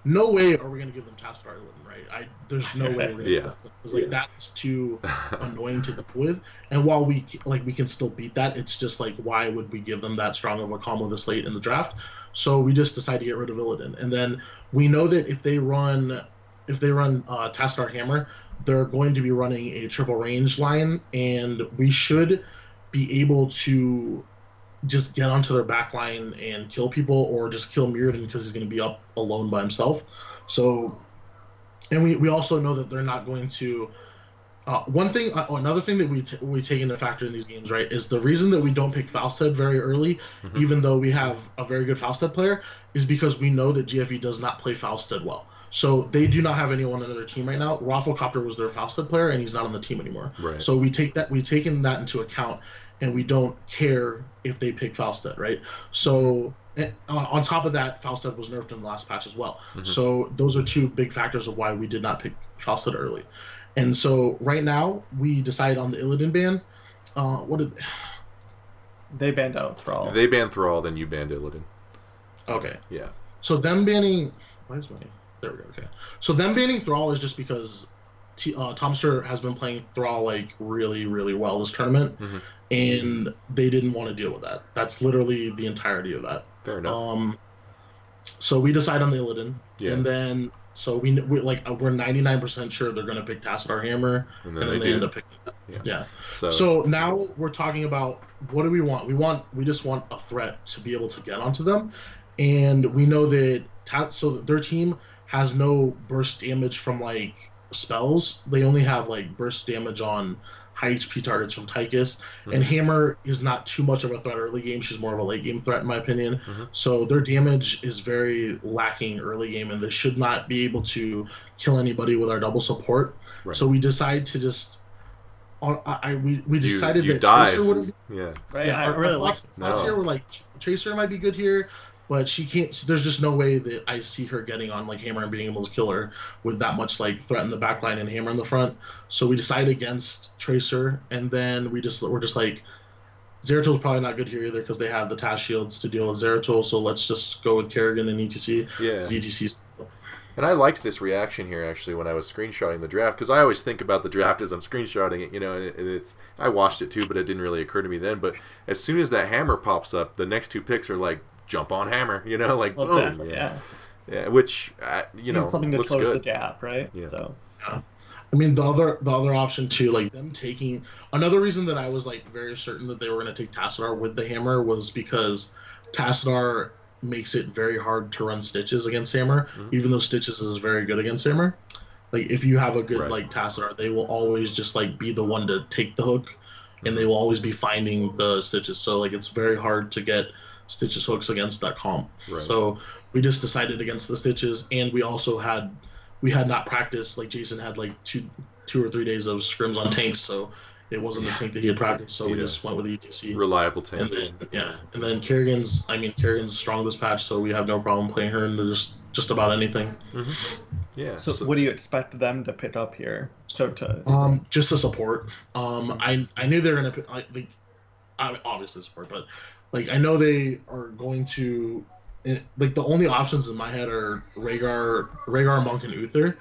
no way are we going to give them Tassadar Illidan, right? There's no way we're going to do that. Because, like, that's too annoying to deal with. And while we can still beat that, it's just like, why would we give them that strong of a combo this late in the draft? So we just decided to get rid of Illidan. And then we know that if they run Tassadar Hammer, they're going to be running a triple range line, and we should be able to just get onto their back line and kill people, or just kill Mirrodin because he's going to be up alone by himself. So, and we also know that they're not going to. Another thing that we take into factor in these games, right, is the reason that we don't pick Falstad very early, even though we have a very good Falstad player, is because we know that GFE does not play Falstad well. So they do not have anyone on their team right now. Rafflecopter was their Falstad player, and he's not on the team anymore. Right. So we've taken that into account, and we don't care if they pick Falstad, right? So on top of that, Falstad was nerfed in the last patch as well. So those are 2 big factors of why we did not pick Falstad early. And so right now we decided on the Illidan ban. They banned out Thrall. They banned Thrall, then you banned Illidan. Okay. Yeah. So them banning. There we go. Okay. So them banning Thrall is just because Tomster has been playing Thrall like really, really well this tournament, and they didn't want to deal with that. That's literally the entirety of that. Fair enough. So we decide on the Illidan, and then we're 99% sure they're going to pick Tassadar Hammer, and then they end up picking that. Yeah. So now we're talking about, what do we want? We just want a threat to be able to get onto them, and we know that their team has no burst damage from like spells. They only have like burst damage on high HP targets from Tychus, and Hammer is not too much of a threat early game. She's more of a late game threat in my opinion. So their damage is very lacking early game, and they should not be able to kill anybody with our double support. So we decide to just we decided that Tracer would I really like this. Last year we're like, Tracer might be good here, but she can't. There's just no way that I see her getting on like Hammer and being able to kill her with that much like threat in the backline and Hammer in the front. So we decided against Tracer, and then we're just like, Zeratil's probably not good here either because they have the Task Shields to deal with Zeratil. So let's just go with Kerrigan and ETC. Yeah. ETC's. And I liked this reaction here actually when I was screenshotting the draft, because I always think about the draft as I'm screenshotting it, and it's, I watched it too, but it didn't really occur to me then. But as soon as that Hammer pops up, the next 2 picks are like, jump on Hammer, like boom. Exactly, yeah. Which, something to looks close good. the gap, right? Yeah. So Yeah. I mean, the other option too, like them taking another reason that I was like very certain that they were going to take Tassadar with the hammer was because Tassadar makes it very hard to run Stitches against hammer, Mhm. even though Stitches is very good against hammer. Like if you have a good Right. like Tassadar, they will always just like be the one to take the hook, and they Mhm. will always be finding the Stitches. So like it's very hard to get Stitches hooks against that comp. Right. So we just decided against the Stitches, and we had not practiced. Like Jason had like two or 3 days of scrims on tanks, so it wasn't the Yeah. tank that he had practiced. So we Yeah. just went with the ETC. Reliable And tank. then yeah, and then Kerrigan's strong this patch, so we have no problem playing her into just about anything. Hmm. Yeah. So, what do you expect them to pick up here? Just a support. I knew they were gonna obviously support, but like I know they are going to like the only options in my head are Rhaegar, Monk, and Uther,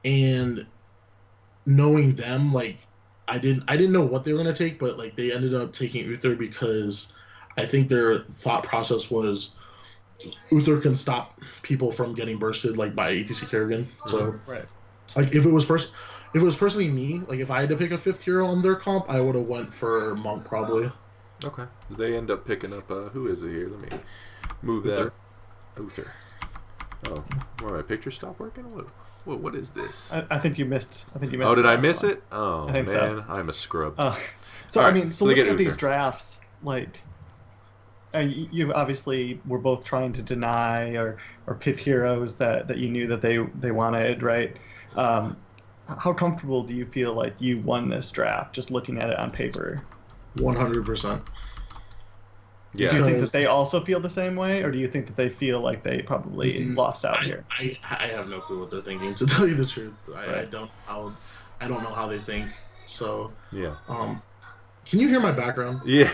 and knowing them, like I didn't know what they were gonna take, but like they ended up taking Uther because I think their thought process was Uther can stop people from getting bursted like by ATC Kerrigan. So right. like if it was personally me, like if I had to pick a fifth hero on their comp, I would have went for Monk probably. Okay. They end up picking up. Who is it here? Let me move that. Uther. Oh, where my picture stopped working? What is this? I think you missed. Oh, did I the miss one. it? Oh I think man, so. I'm a scrub. So All I right, mean, so they looking get at these Uther. drafts, like you obviously were both trying to deny or pick heroes that you knew that they wanted, right? How comfortable do you feel like you won this draft just looking at it on paper? 100%. Yeah. Do you think that Because- they also feel the same way, or do you think that they feel like they probably lost out here? I have no clue what they're thinking. To tell you the truth, I Right. don't know how they think. So Yeah. Can you hear my background? Yeah.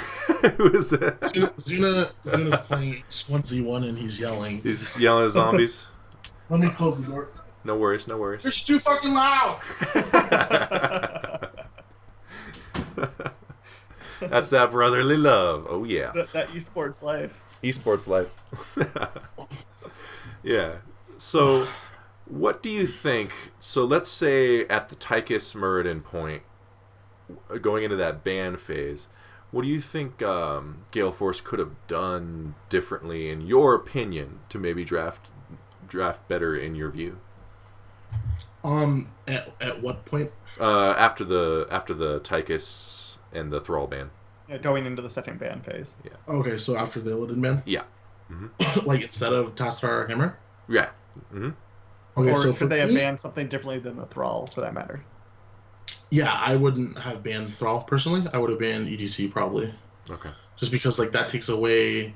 Who is that? Zuna's playing H1Z1 and he's yelling. He's just yelling at zombies. Let me close the door. No worries. No worries. It's too fucking loud. That's that brotherly love. Oh yeah. That esports life. Esports life. Yeah. So, what do you think? So, let's say at the Tychus Muradin point, going into that ban phase, what do you think Gale Force could have done differently, in your opinion, to maybe draft better in your view? At what point? After the Tychus and the Thrall ban. Yeah, going into the second ban phase. Yeah. Okay, so after the Illidan ban? Yeah. Like instead of Tastar Hammer? Yeah. Mm-hmm. Okay, Or so could they have me, banned something differently than the Thrall, for that matter? yeah, I wouldn't have banned Thrall personally. I would have banned EDC probably. Okay. Just because like that takes away,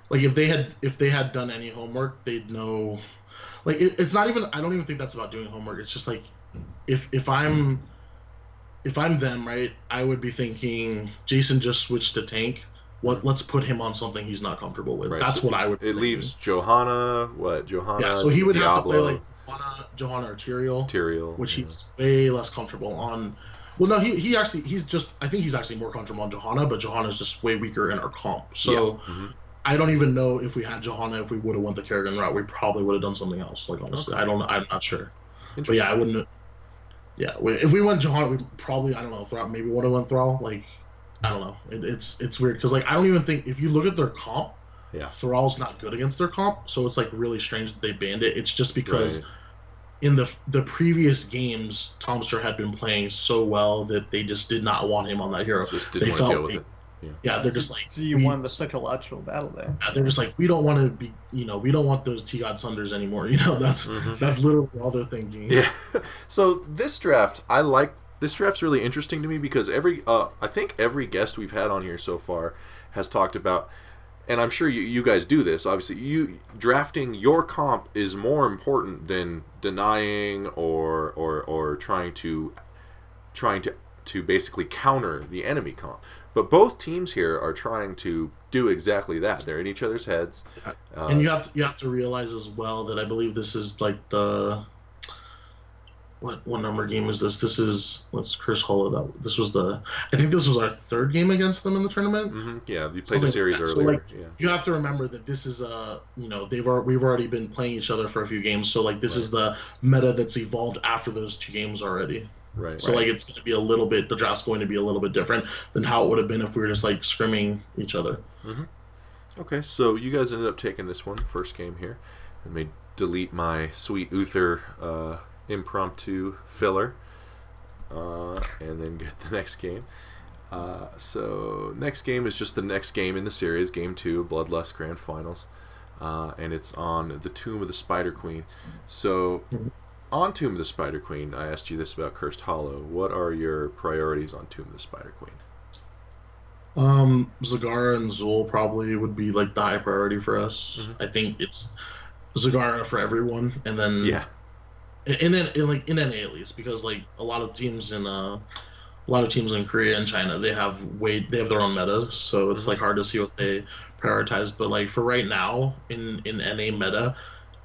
like if they had done any homework, they'd know. Like it's not even. I don't even think that's about doing homework. It's just like if I'm them, right, I would be thinking Jason just switched to tank. Let's put him on something he's not comfortable with. Right, That's so what I would. It leaves Johanna. Yeah, so he would Diablo, have to play like Johanna or Tyrael, which he's way less comfortable on. Well, no, he's just. I think he's actually more comfortable on Johanna, but Johanna's just way weaker in our comp. So I don't even know if we had Johanna, if we would have went the Kerrigan route, we probably would have done something else. Like honestly, Okay. I'm not sure. But yeah, I wouldn't. Yeah, if we went Johanna, we probably maybe would have went Thrall. Like I don't know. It's weird because like I don't even think if you look at their comp, Thrall's not good against their comp. So it's like really strange that they banned it. It's just because in the previous games, Tomster had been playing so well that they just did not want him on that hero. Just didn't want to deal with it. Yeah, they're just like. So you won the psychological battle there. Yeah, they're just like, we don't want to be, we don't want those T-God Sunders anymore. That's literally all they're thinking. Yeah. So this draft, this draft's really interesting to me because I think every guest we've had on here so far has talked about, and I'm sure you guys do this. Obviously, drafting your comp is more important than denying or trying to basically counter the enemy comp. But both teams here are trying to do exactly that. They're in each other's heads. And you have to realize as well that I believe this is like what number game is this? This is, let's Chris Hollow that. This was I think this was our third game against them in the tournament. Mm-hmm. Yeah, you played a series earlier. So, like, yeah. You have to remember that this is we've already been playing each other for a few games, so like this is the meta that's evolved after those 2 games already. Right. So like it's going to be the draft's going to be a little bit different than how it would have been if we were just like scrimming each other. Mm-hmm. Okay, so you guys ended up taking this one, first game here. Let me delete my sweet Uther impromptu filler, and then get the next game. So next game is just the next game in the series, Game 2, Bloodlust Grand Finals, and it's on the Tomb of the Spider Queen. So on Tomb of the Spider Queen, I asked you this about Cursed Hollow. What are your priorities on Tomb of the Spider Queen? Zagara and Zul probably would be like the high priority for us. Mm-hmm. I think it's Zagara for everyone, and then in NA at least, because like a lot of teams in Korea and China, they have their own metas, so it's like hard to see what they prioritize. But like for right now in NA meta,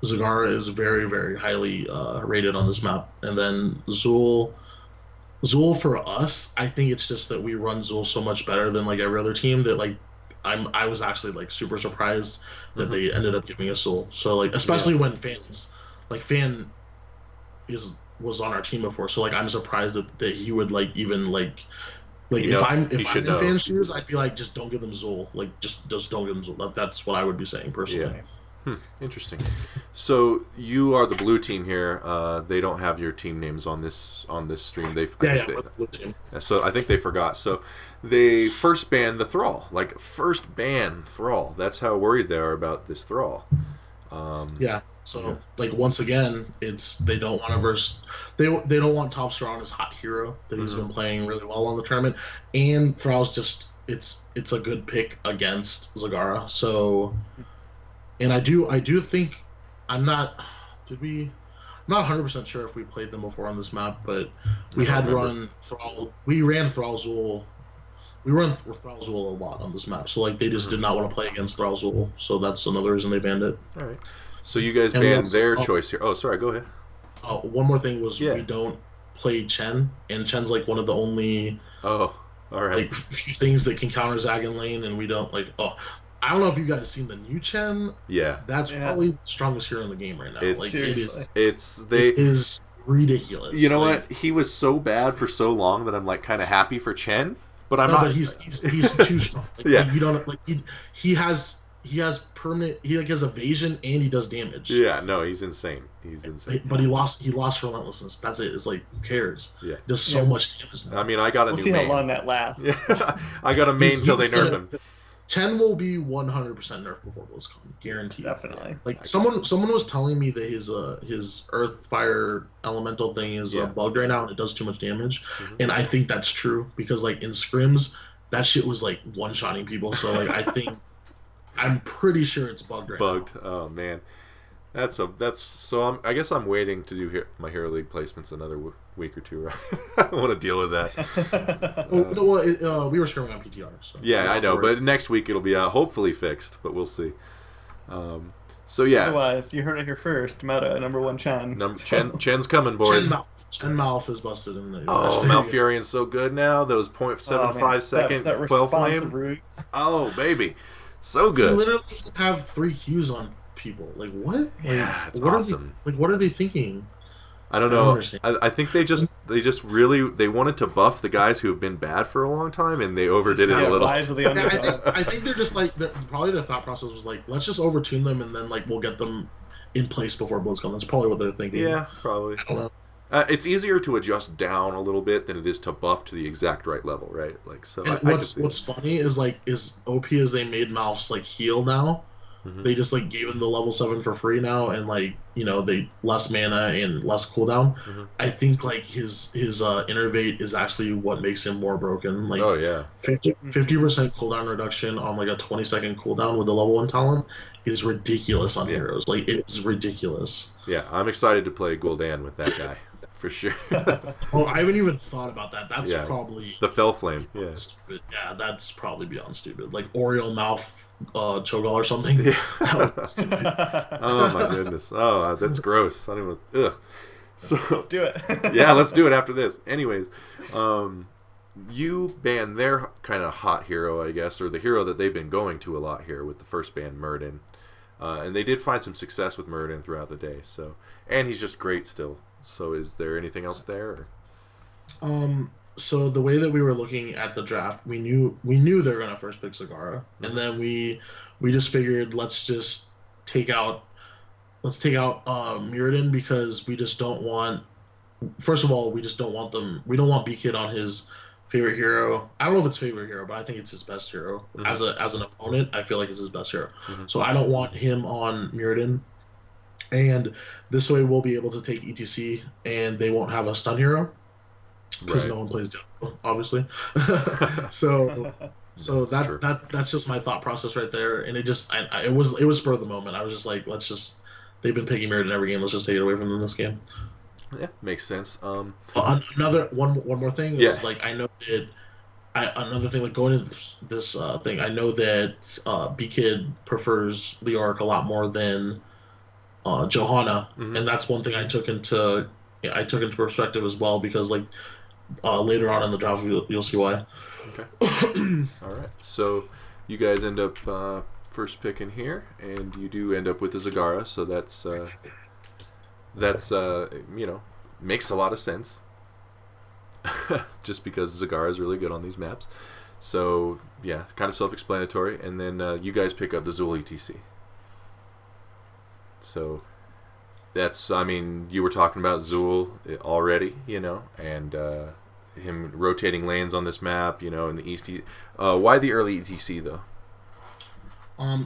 Zagara is very, very highly rated on this map, and then Zul for us, I think it's just that we run Zul so much better than like every other team that like I was actually like super surprised that they ended up giving us Zul. So like especially when Fan was on our team before, so like I'm surprised that he would like even like if I'm in Fan's shoes, I'd be like, just don't give them Zul, like just don't give them Zul. That's what I would be saying personally. Yeah. Interesting. So you are the blue team here. They don't have your team names on this stream. So I think they forgot. So they first banned the Thrall. Like first ban Thrall. That's how worried they are about this Thrall. So like once again, they don't want to they don't want Top Star on his hot hero that he's been playing really well on the tournament, and Thrall's just it's a good pick against Zagara. So. And I do think I'm not 100% sure if we played them before on this map, but we ran Thrall Zul. We run Thrall Zul a lot on this map, so like they just did not want to play against Thrall Zul, so that's another reason they banned it. All right. So you guys banned their choice here. Oh, sorry. Go ahead. One more thing was we don't play Chen, and Chen's like one of the only all right like few things that can counter Zag and Lane, and we don't like I don't know if you guys seen the new Chen. Yeah. That's probably the strongest hero in the game right now. It is ridiculous. You know what? He was so bad for so long that I'm like kind of happy for Chen, but I'm not. But he's too strong. Like, you don't like he has permanent. He like has evasion and he does damage. Yeah, no, he's insane. But he lost relentlessness. That's it. It's like who cares? Yeah, does so much damage now. I mean, I got a new main. We'll see how long that lasts. Yeah. I got a main till they nerf him. Chen will be 100% nerfed before BlizzCon, guaranteed. Definitely. Like someone was telling me that his Earth Fire Elemental thing is bugged right now and it does too much damage, and I think that's true because like in scrims, that shit was like one-shotting people. So like I'm pretty sure it's bugged right now. Oh man, I guess I'm waiting to do my Hero League placements another week or two. Right? I don't want to deal with that. We were scrimming on PTR. So yeah, I know, but next week it'll be hopefully fixed, but we'll see. So yeah. Otherwise, you heard it here first. Meta #1 Chen. Chen's coming, boys. Chen Malf is busted in the. Oh, Malfurion's so good now. Those 0.75 second that quell flame. Roots. Oh baby, so good. You literally have 3 Qs on people. Like what? Yeah, it's awesome. What are they thinking? I don't know. I think they just really wanted to buff the guys who have been bad for a long time, and they overdid it a little. I think they're just like probably their thought process was like, let's just overtune them, and then like we'll get them in place before BlizzCon. That's probably what they're thinking. Yeah, probably. I don't know. It's easier to adjust down a little bit than it is to buff to the exact right level, right? Like so. What's funny is like as OP as they made Malfs like heal now. They just like gave him the level 7 for free now, and like they less mana and less cooldown. I think like his innervate is actually what makes him more broken. Like 50% cooldown reduction on like a 20-second cooldown with the level 1 talent is ridiculous on heroes. Like it's ridiculous. Yeah, I'm excited to play Gul'dan with that guy for sure. Oh, I haven't even thought about that. That's probably the Fell Flame. Yeah, stupid. Yeah, that's probably beyond stupid. Like Oriole Mouth. Cho'Gall or something. Yeah. Oh my goodness. Oh, that's gross. I don't even. Ugh. So let's do it. yeah, let's do it after this. Anyways, you banned their kind of hot hero, I guess, or the hero that they've been going to a lot here with the first ban, Murden. And they did find some success with Murden throughout the day. So, and he's just great still. So is there anything else there? So the way that we were looking at the draft, we knew they were gonna first pick Zagara, and then we just figured let's take out Mirrodin because we just don't want. First of all, we just don't want them. We don't want B-Kid on his favorite hero. I don't know if it's favorite hero, but I think it's his best hero. Mm-hmm. As an opponent, I feel like it's his best hero. Mm-hmm. So I don't want him on Mirrodin. And this way we'll be able to take ETC and they won't have a stun hero. Because no one plays Diablo, obviously. so that's just my thought process right there. And it was spur of the moment. I was just like, they've been picking Mirrodin every game, let's just take it away from them this game. Yeah, makes sense. Another one more thing is like another thing like going into this thing. I know that B-Kid prefers Leoric a lot more than Johanna, and that's one thing I took into perspective as well because like later on in the draft you'll see why. Okay. All right. So you guys end up first picking here, and you do end up with the Zagara. So that's makes a lot of sense. Just because Zagara is really good on these maps. So yeah, kind of self-explanatory. And then you guys pick up the Zul ETC. So that's, I mean, you were talking about Zul already, and him rotating lanes on this map, in the East. Why the early ETC though?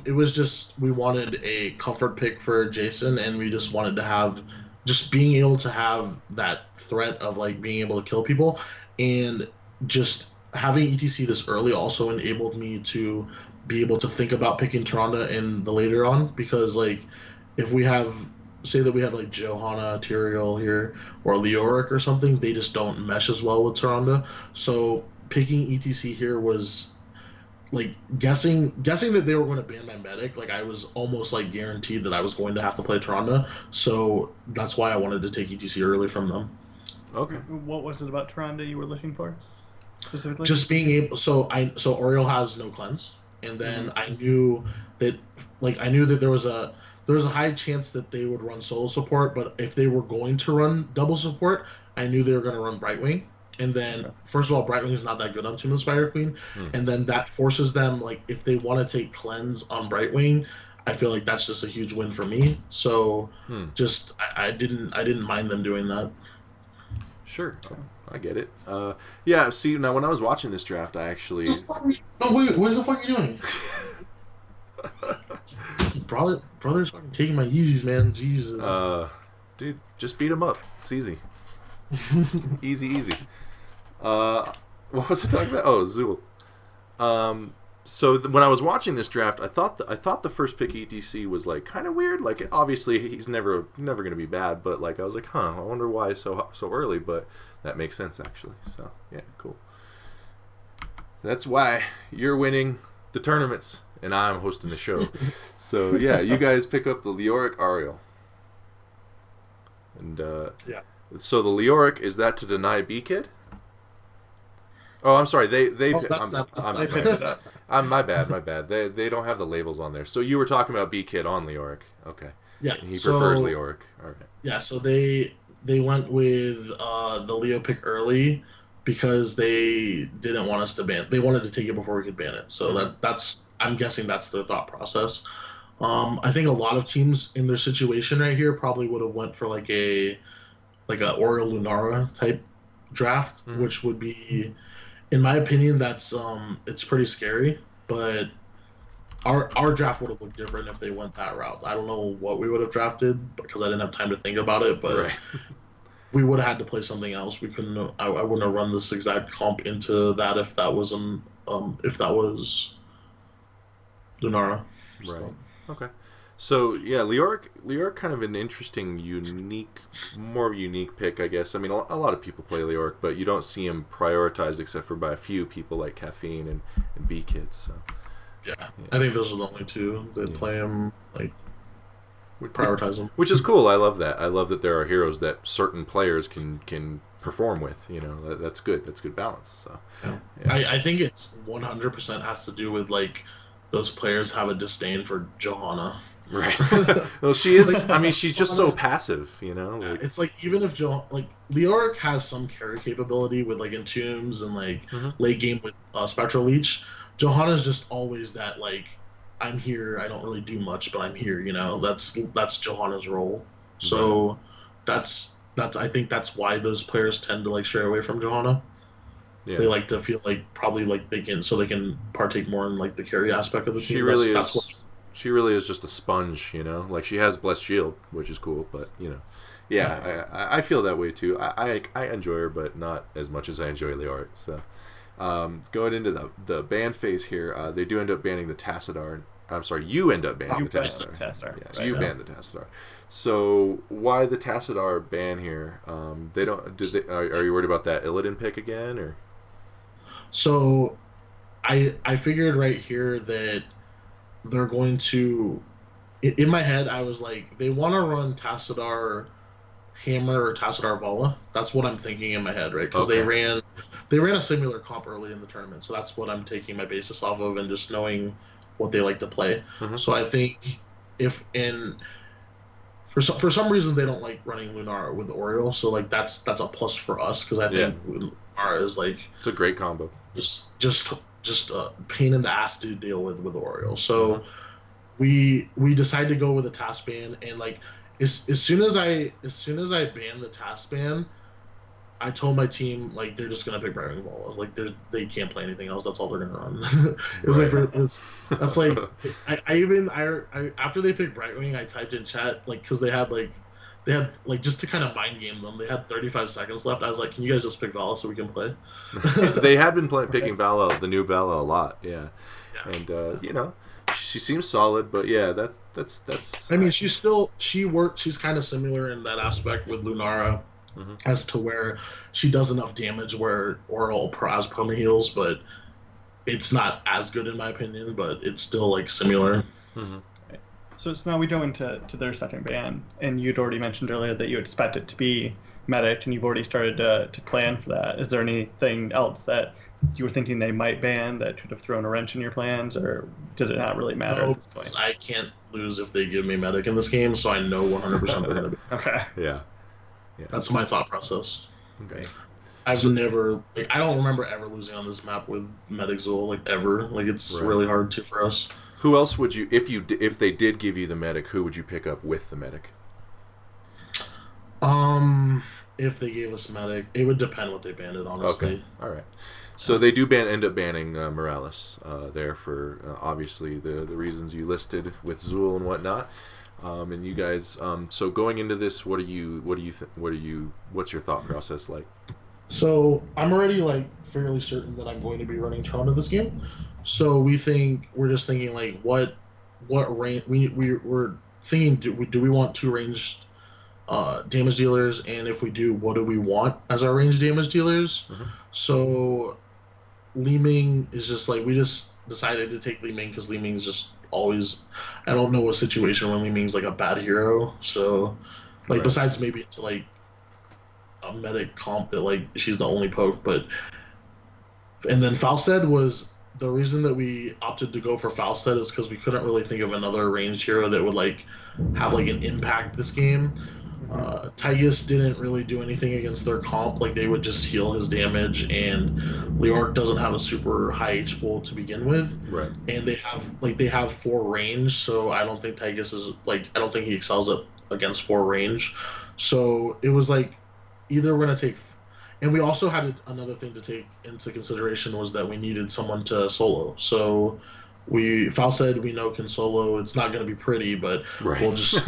It was just we wanted a comfort pick for Jason, and we just wanted to have just being able to have that threat of like being able to kill people, and just having ETC this early also enabled me to be able to think about picking Tyrande in the later on, because like if we have say that we have like Johanna, Tyrael here, or Leoric or something, they just don't mesh as well with Tyrande. So picking ETC here was like guessing that they were going to ban my medic. Like I was almost like guaranteed that I was going to have to play Tyrande. So that's why I wanted to take ETC early from them. Okay. What was it about Tyrande you were looking for specifically? Just being able. So Oriel has no cleanse, and then I knew that there was a high chance that they would run solo support, but if they were going to run double support, I knew they were going to run Brightwing. And then, first of all, Brightwing is not that good on Tomb of the Spider Queen. And then that forces them, like, if they want to take Cleanse on Brightwing, I feel like that's just a huge win for me. So, I didn't mind them doing that. Sure. I get it. Yeah, see, now when I was watching this draft, I actually... What the fuck are you doing? Brother's fucking taking my Yeezys, man. Jesus. Dude, just beat him up. It's easy. Easy. What was I talking about? Oh, Zul. So when I was watching this draft, I thought the first pick ETC was like kind of weird. Like obviously he's never going to be bad, but like I was like, I wonder why so early. But that makes sense actually. So yeah, cool. That's why you're winning the tournaments and I'm hosting the show. So yeah, you guys pick up the Leoric Ariel. And yeah. So the Leoric, is that to deny B-Kid? Oh, I'm sorry. My bad. They don't have the labels on there. So you were talking about B-Kid on Leoric. Okay. Yeah. And he prefers Leoric. All right. Yeah. So they went with the Leo pick early because they didn't want us to ban. They wanted to take it before we could ban it. So that's I'm guessing that's their thought process. I think a lot of teams in their situation right here probably would have went for like a Oriel Lunara type draft, which would be, in my opinion, that's it's pretty scary. But our draft would have looked different if they went that route. I don't know what we would have drafted because I didn't have time to think about it, but we would have had to play something else. We couldn't. I wouldn't have run this exact comp into that if that was Lunara. Right. So. Okay. So yeah, Leoric kind of an interesting, more unique pick, I guess. I mean, a lot of people play Leoric, but you don't see him prioritized except for by a few people like Caffeine and B-Kids. So yeah, I think those are the only two that play him. Like, prioritize them. Which is cool. I love that. I love that there are heroes that certain players can perform with. You know, that's good. That's good balance. So, yeah. I think it's 100% has to do with like those players have a disdain for Johanna. Right. Well, she is. I mean, she's just so passive. You know. Like, it's like even if Leoric has some carry capability with like Entombs and like late game with Spectral Leech, Johanna's just always that like, I'm here. I don't really do much, but I'm here. You know, that's Johanna's role. So that's I think that's why those players tend to like stray away from Johanna. Yeah. They like to feel like probably like they can partake more in like the carry aspect of the team. She really is just a sponge, you know. Like she has Blessed Shield, which is cool, but you know, yeah, I feel that way too. I enjoy her, but not as much as I enjoy Leoric. So, going into the ban phase here, they do end up banning the Tassadar. I'm sorry, you end up banning the Tassadar. Yes, you ban the Tassadar. So why the Tassadar ban here? They don't. Are you worried about that Illidan pick again, or? So, I figured right here that they're going to. In my head, I was like, they want to run Tassadar Hammer or Tassadar Vala. That's what I'm thinking in my head, right? Because they ran a similar comp early in the tournament, so that's what I'm taking my basis off of, and just knowing what they like to play. So I think for some reason they don't like running Lunara with Oriole, so like that's a plus for us because I think Lunara is like it's a great combo. Just a pain in the ass to deal with Oriole. So we decided to go with a task ban, and like as soon as I banned the task ban, I told my team like they're just gonna pick Brightwing Vala. Like they can't play anything else. That's all they're gonna run. That's like I after they picked Brightwing, I typed in chat like because they had just to kind of mind game them. They had 35 seconds left. I was like, can you guys just pick Vala so we can play? They had been picking Vala, the new Vala, a lot. Yeah. And you know, she seems solid, but yeah, that's. I mean, she's kind of similar in that aspect with Lunara. As to where she does enough damage where Oriole has perma heals, but it's not as good in my opinion, but it's still like similar. So now we go into their second ban, and you'd already mentioned earlier that you expect it to be medic, and you've already started to plan for that. Is there anything else that you were thinking they might ban that could have thrown a wrench in your plans, or did it not really matter at this point? I can't lose if they give me medic in this game, so I know 100% they're going to be. Okay. Yeah. That's my thought process. Okay. I've never I don't remember ever losing on this map with Medic Zul, like ever. Like it's really hard to for us. Who else would you if they did give you the medic? Who would you pick up with the medic? If they gave us medic, it would depend what they banned it, honestly. Okay. All right. So they do end up banning Morales there for obviously the reasons you listed with Zul and whatnot. And you guys, so going into this, what's your thought process like? So I'm already like fairly certain that I'm going to be running Toronto this game. So we're just thinking like what range we're thinking. Do we want 2 ranged damage dealers, and if we do, what do we want as our ranged damage dealers? So Li Ming is just like we just decided to take Li Ming because Li Ming's just always, I don't know a situation when Li Ming's like a bad hero. So like besides maybe it's like a medic comp that like she's the only poke, and then Falstead was the reason that we opted to go for Falstead is because we couldn't really think of another ranged hero that would like have like an impact this game. Tygus didn't really do anything against their comp, like they would just heal his damage, and Leoric doesn't have a super high H pool to begin with. Right. And they have 4 range, so I don't think Tygus is I don't think he excels against 4 range. So it was like either we're gonna take, and we also had another thing to take into consideration was that we needed someone to solo. So Falstead we know can solo. It's not going to be pretty, but we'll just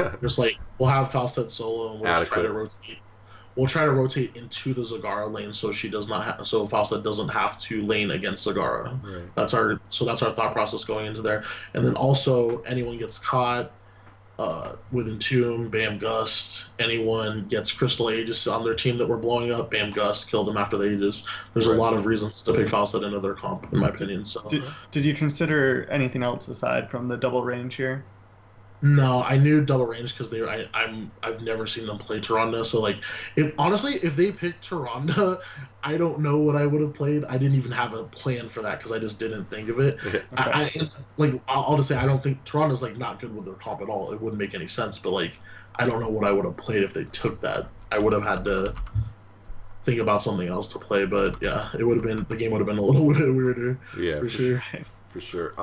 we'll have Falstead solo, and we'll just try to rotate. We'll try to rotate into the Zagara lane so she does not so Falstead doesn't have to lane against Zagara. Right. That's our thought process going into there. And then also anyone gets caught with Entomb, bam, Gust. Anyone gets Crystal Aegis on their team that we're blowing up, bam, Gust, kill them after the Aegis. There's a lot of reasons to pick Falstead into their comp, in my opinion. So did you consider anything else aside from the double range here? No, I knew double range because I've never seen them play Tyrande. So like, if honestly, if they picked Tyrande, I don't know what I would have played. I didn't even have a plan for that because I just didn't think of it. Yeah. Okay. I'll just say I don't think Tyrande's like not good with their comp at all. It wouldn't make any sense. But like, I don't know what I would have played if they took that. I would have had to think about something else to play. But yeah, it would have been the game would have been a little bit weirder. Yeah, for sure. for sure.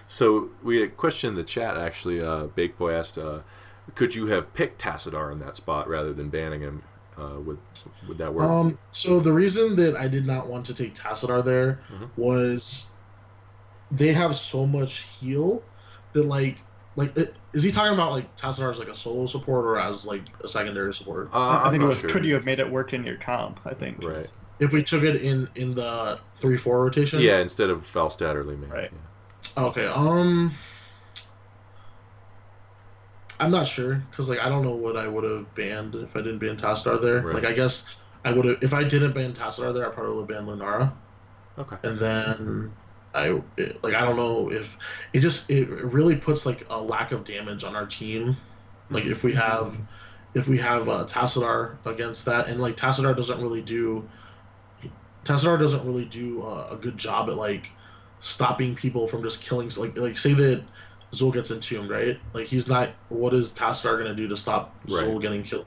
So we had a question in the chat actually. Bake Boy asked, could you have picked Tassadar in that spot rather than banning him? Would that work? So the reason that I did not want to take Tassadar there was they have so much heal that is he talking about like Tassadar as like a solo support or as like a secondary support? I think it was could you have made it work in your comp? I think right. If we took it in the 3-4 rotation. Yeah, instead of Falstad or Lehman. Right. Yeah. Okay. I'm not sure because like I don't know what I would have banned if I didn't ban Tassadar there. Right. Like I guess I would have if I didn't ban Tassadar there, I probably would have banned Lunara. Okay. And then I don't know if it really puts like a lack of damage on our team. Like if we have Tassadar against that, and like Tassadar doesn't really do a good job at like stopping people from just killing. Like say that Zul gets entombed, right? Like he's not. What is Tassadar gonna do to stop Zul getting killed?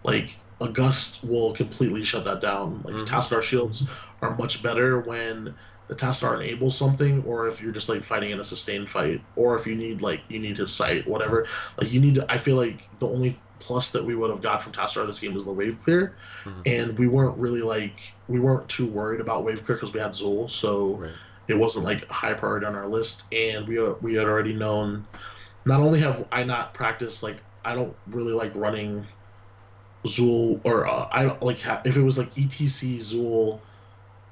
Like a gust will completely shut that down. Like Tassadar shields are much better when the Tassadar enables something, or if you're just like fighting in a sustained fight, or if you need his sight, whatever. Like you need to. I feel like the only plus that we would have got from Tassadar this game was the wave clear, and we weren't too worried about wave clear because we had Zul, so it wasn't like high priority on our list, and we had already known. Not only have I not practiced, like I don't really like running Zul, or I don't like if it was like ETC Zul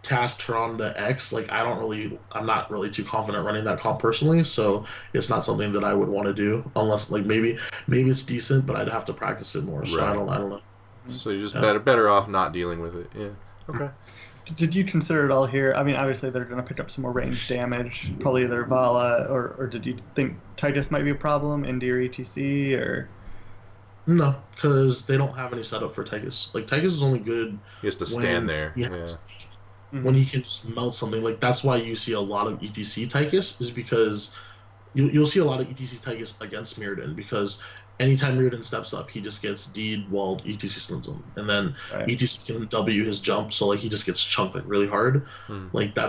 Task Tyrande X, like I'm not really too confident running that comp personally, so it's not something that I would want to do unless like maybe it's decent, but I'd have to practice it more. So I don't know. So you're just better off not dealing with it. Yeah. Okay. Did you consider it all here? I mean, obviously they're going to pick up some more range damage, probably either Vala, or did you think Titus might be a problem, Indy or ETC, or? No, because they don't have any setup for Tychus. Like Tychus is only good. He has to stand there. When he can just melt something. Like that's why you see a lot of ETC Tychus, is because you'll see a lot of ETC Tychus against Mirrodin, because anytime Mirrodin steps up, he just gets D'd while ETC slings him, and then ETC can W his jump, so like he just gets chunked like really hard. Like I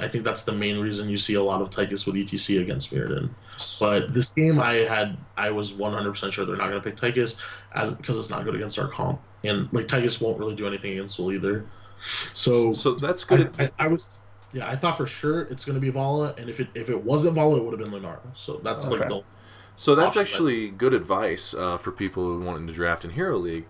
think that's the main reason you see a lot of Tychus with ETC against Mirrodin. But this game I was 100% sure they're not going to pick Tychus because it's not good against our comp, and like Tychus won't really do anything against Soul either. So that's good. I thought for sure it's going to be Vala, and if it wasn't Vala, it would have been Lunara. So that's like the. So that's actually good advice for people who wanting to draft in Hero League.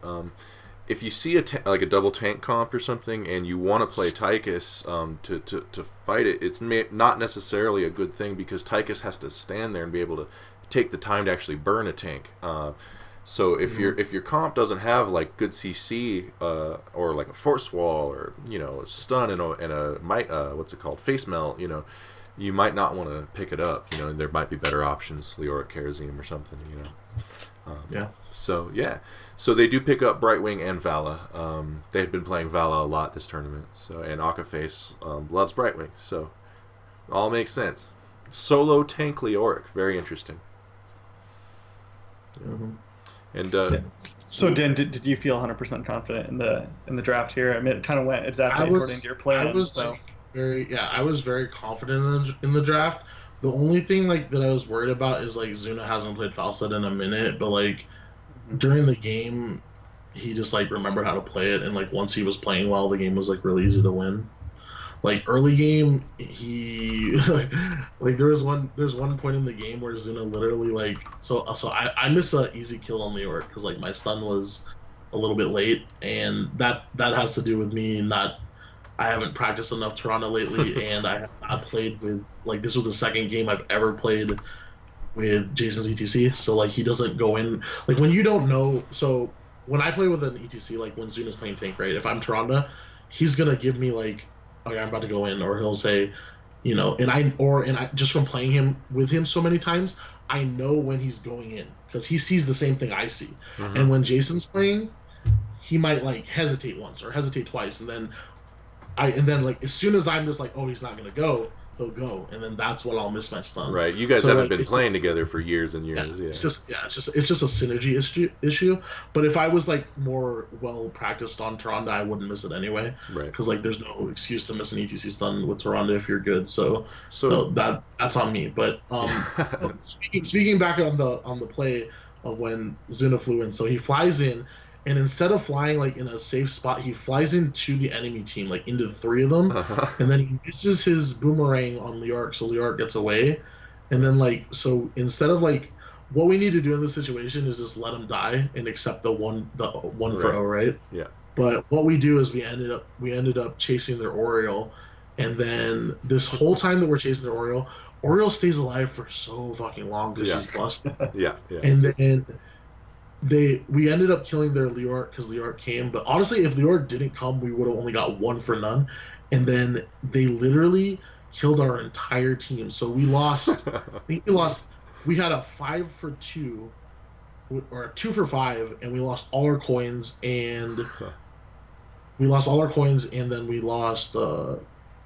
If you see like a double tank comp or something, and you want to play Tychus to fight it, it's not necessarily a good thing, because Tychus has to stand there and be able to take the time to actually burn a tank. So if your comp doesn't have like good CC or like a force wall, or a stun and a what's it called, face melt, you might not want to pick it up. And there might be better options, Leoric Kerosene or something. So they do pick up Brightwing and Vala. They had been playing Vala a lot this tournament. So, and Akaface loves Brightwing. So all makes sense. Solo tank Leoric, very interesting. And so Dan, did you feel 100% confident in the draft here? I mean, it kind of went exactly according to your plan. I was very confident in the draft. The only thing like that I was worried about is like Zuna hasn't played Falstad in a minute, but like during the game he just like remembered how to play it, and like once he was playing well, the game was like really easy to win. Like early game, he like there's one point in the game where Zuna literally like so I missed an easy kill on Leoric because like my stun was a little bit late, and that has to do with me I haven't practiced enough Tyrande lately, and I have not played with like this was the second game I've ever played with Jason's ETC, so like he doesn't go in like when you don't know. So when I play with an ETC, like when Zuna's playing tank, right? If I'm Tyrande, he's gonna give me like, okay, I'm about to go in, or he'll say, and I just from playing with him so many times, I know when he's going in because he sees the same thing I see. Mm-hmm. And when Jason's playing, he might like hesitate once or hesitate twice, and then like as soon as I'm just like, oh, he's not gonna go, he'll go, and then that's when I'll miss my stun. Right. You guys So, haven't like, been it's playing just, together for years and yeah, years. Yeah. it's just a synergy issue. But if I was like more well practiced on Tyrande, I wouldn't miss it anyway. Right. Because like there's no excuse to miss an ETC stun with Tyrande if you're good. So So that's on me. But speaking back on the play of when Zuna flew in, so he flies in. And instead of flying like in a safe spot, he flies into the enemy team, like into the three of them, and then he misses his boomerang on Liark, so Liark gets away. And then like so instead of like what we need to do in this situation is just let him die and accept the one for O, right? Yeah. But what we do is we ended up chasing their Oriole, and then this whole time that we're chasing their Oriole stays alive for so fucking long because she's busted. Yeah. And then we ended up killing their Liork because Liork came. But honestly, if Liork didn't come, we would have only got one for none. And then they literally killed our entire team. So we lost. I think we had a 5 for 2, or a 2 for 5, and we lost all our coins. And then we lost. What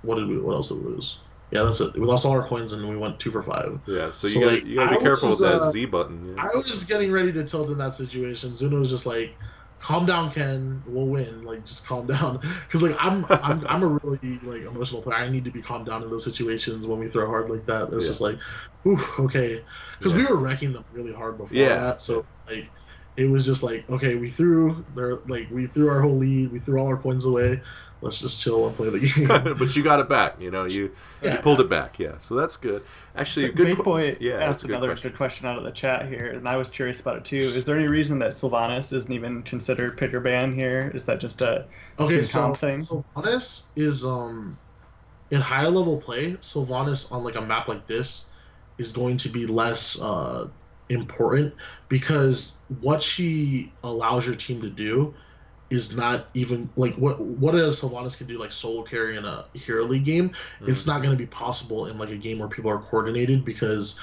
else did we lose? Yeah, that's it. We lost all our coins and we went 2 for 5. Yeah, so you gotta be careful with that Z button. Yeah. I was just getting ready to tilt in that situation. Zuna was just like, "Calm down, Ken. We'll win. Like, just calm down." Because like I'm a really like emotional player. I need to be calmed down in those situations when we throw hard like that. It's just like, "Ooh, okay." Because we were wrecking them really hard before that. So like, it was just like, okay, we threw our whole lead. We threw all our coins away. Let's just chill and play the game. But you got it back, you pulled it back, yeah. So that's good. Actually, a good point. Yeah, asked another good question out of the chat here, and I was curious about it too. Is there any reason that Sylvanas isn't even considered pick or ban here? Is that just a thing? Sylvanas is in higher level play. Sylvanas on like a map like this is going to be less important because what she allows your team to do is not even like what Sylvanas can do like solo carry in a Hero League game. It's not going to be possible in like a game where people are coordinated because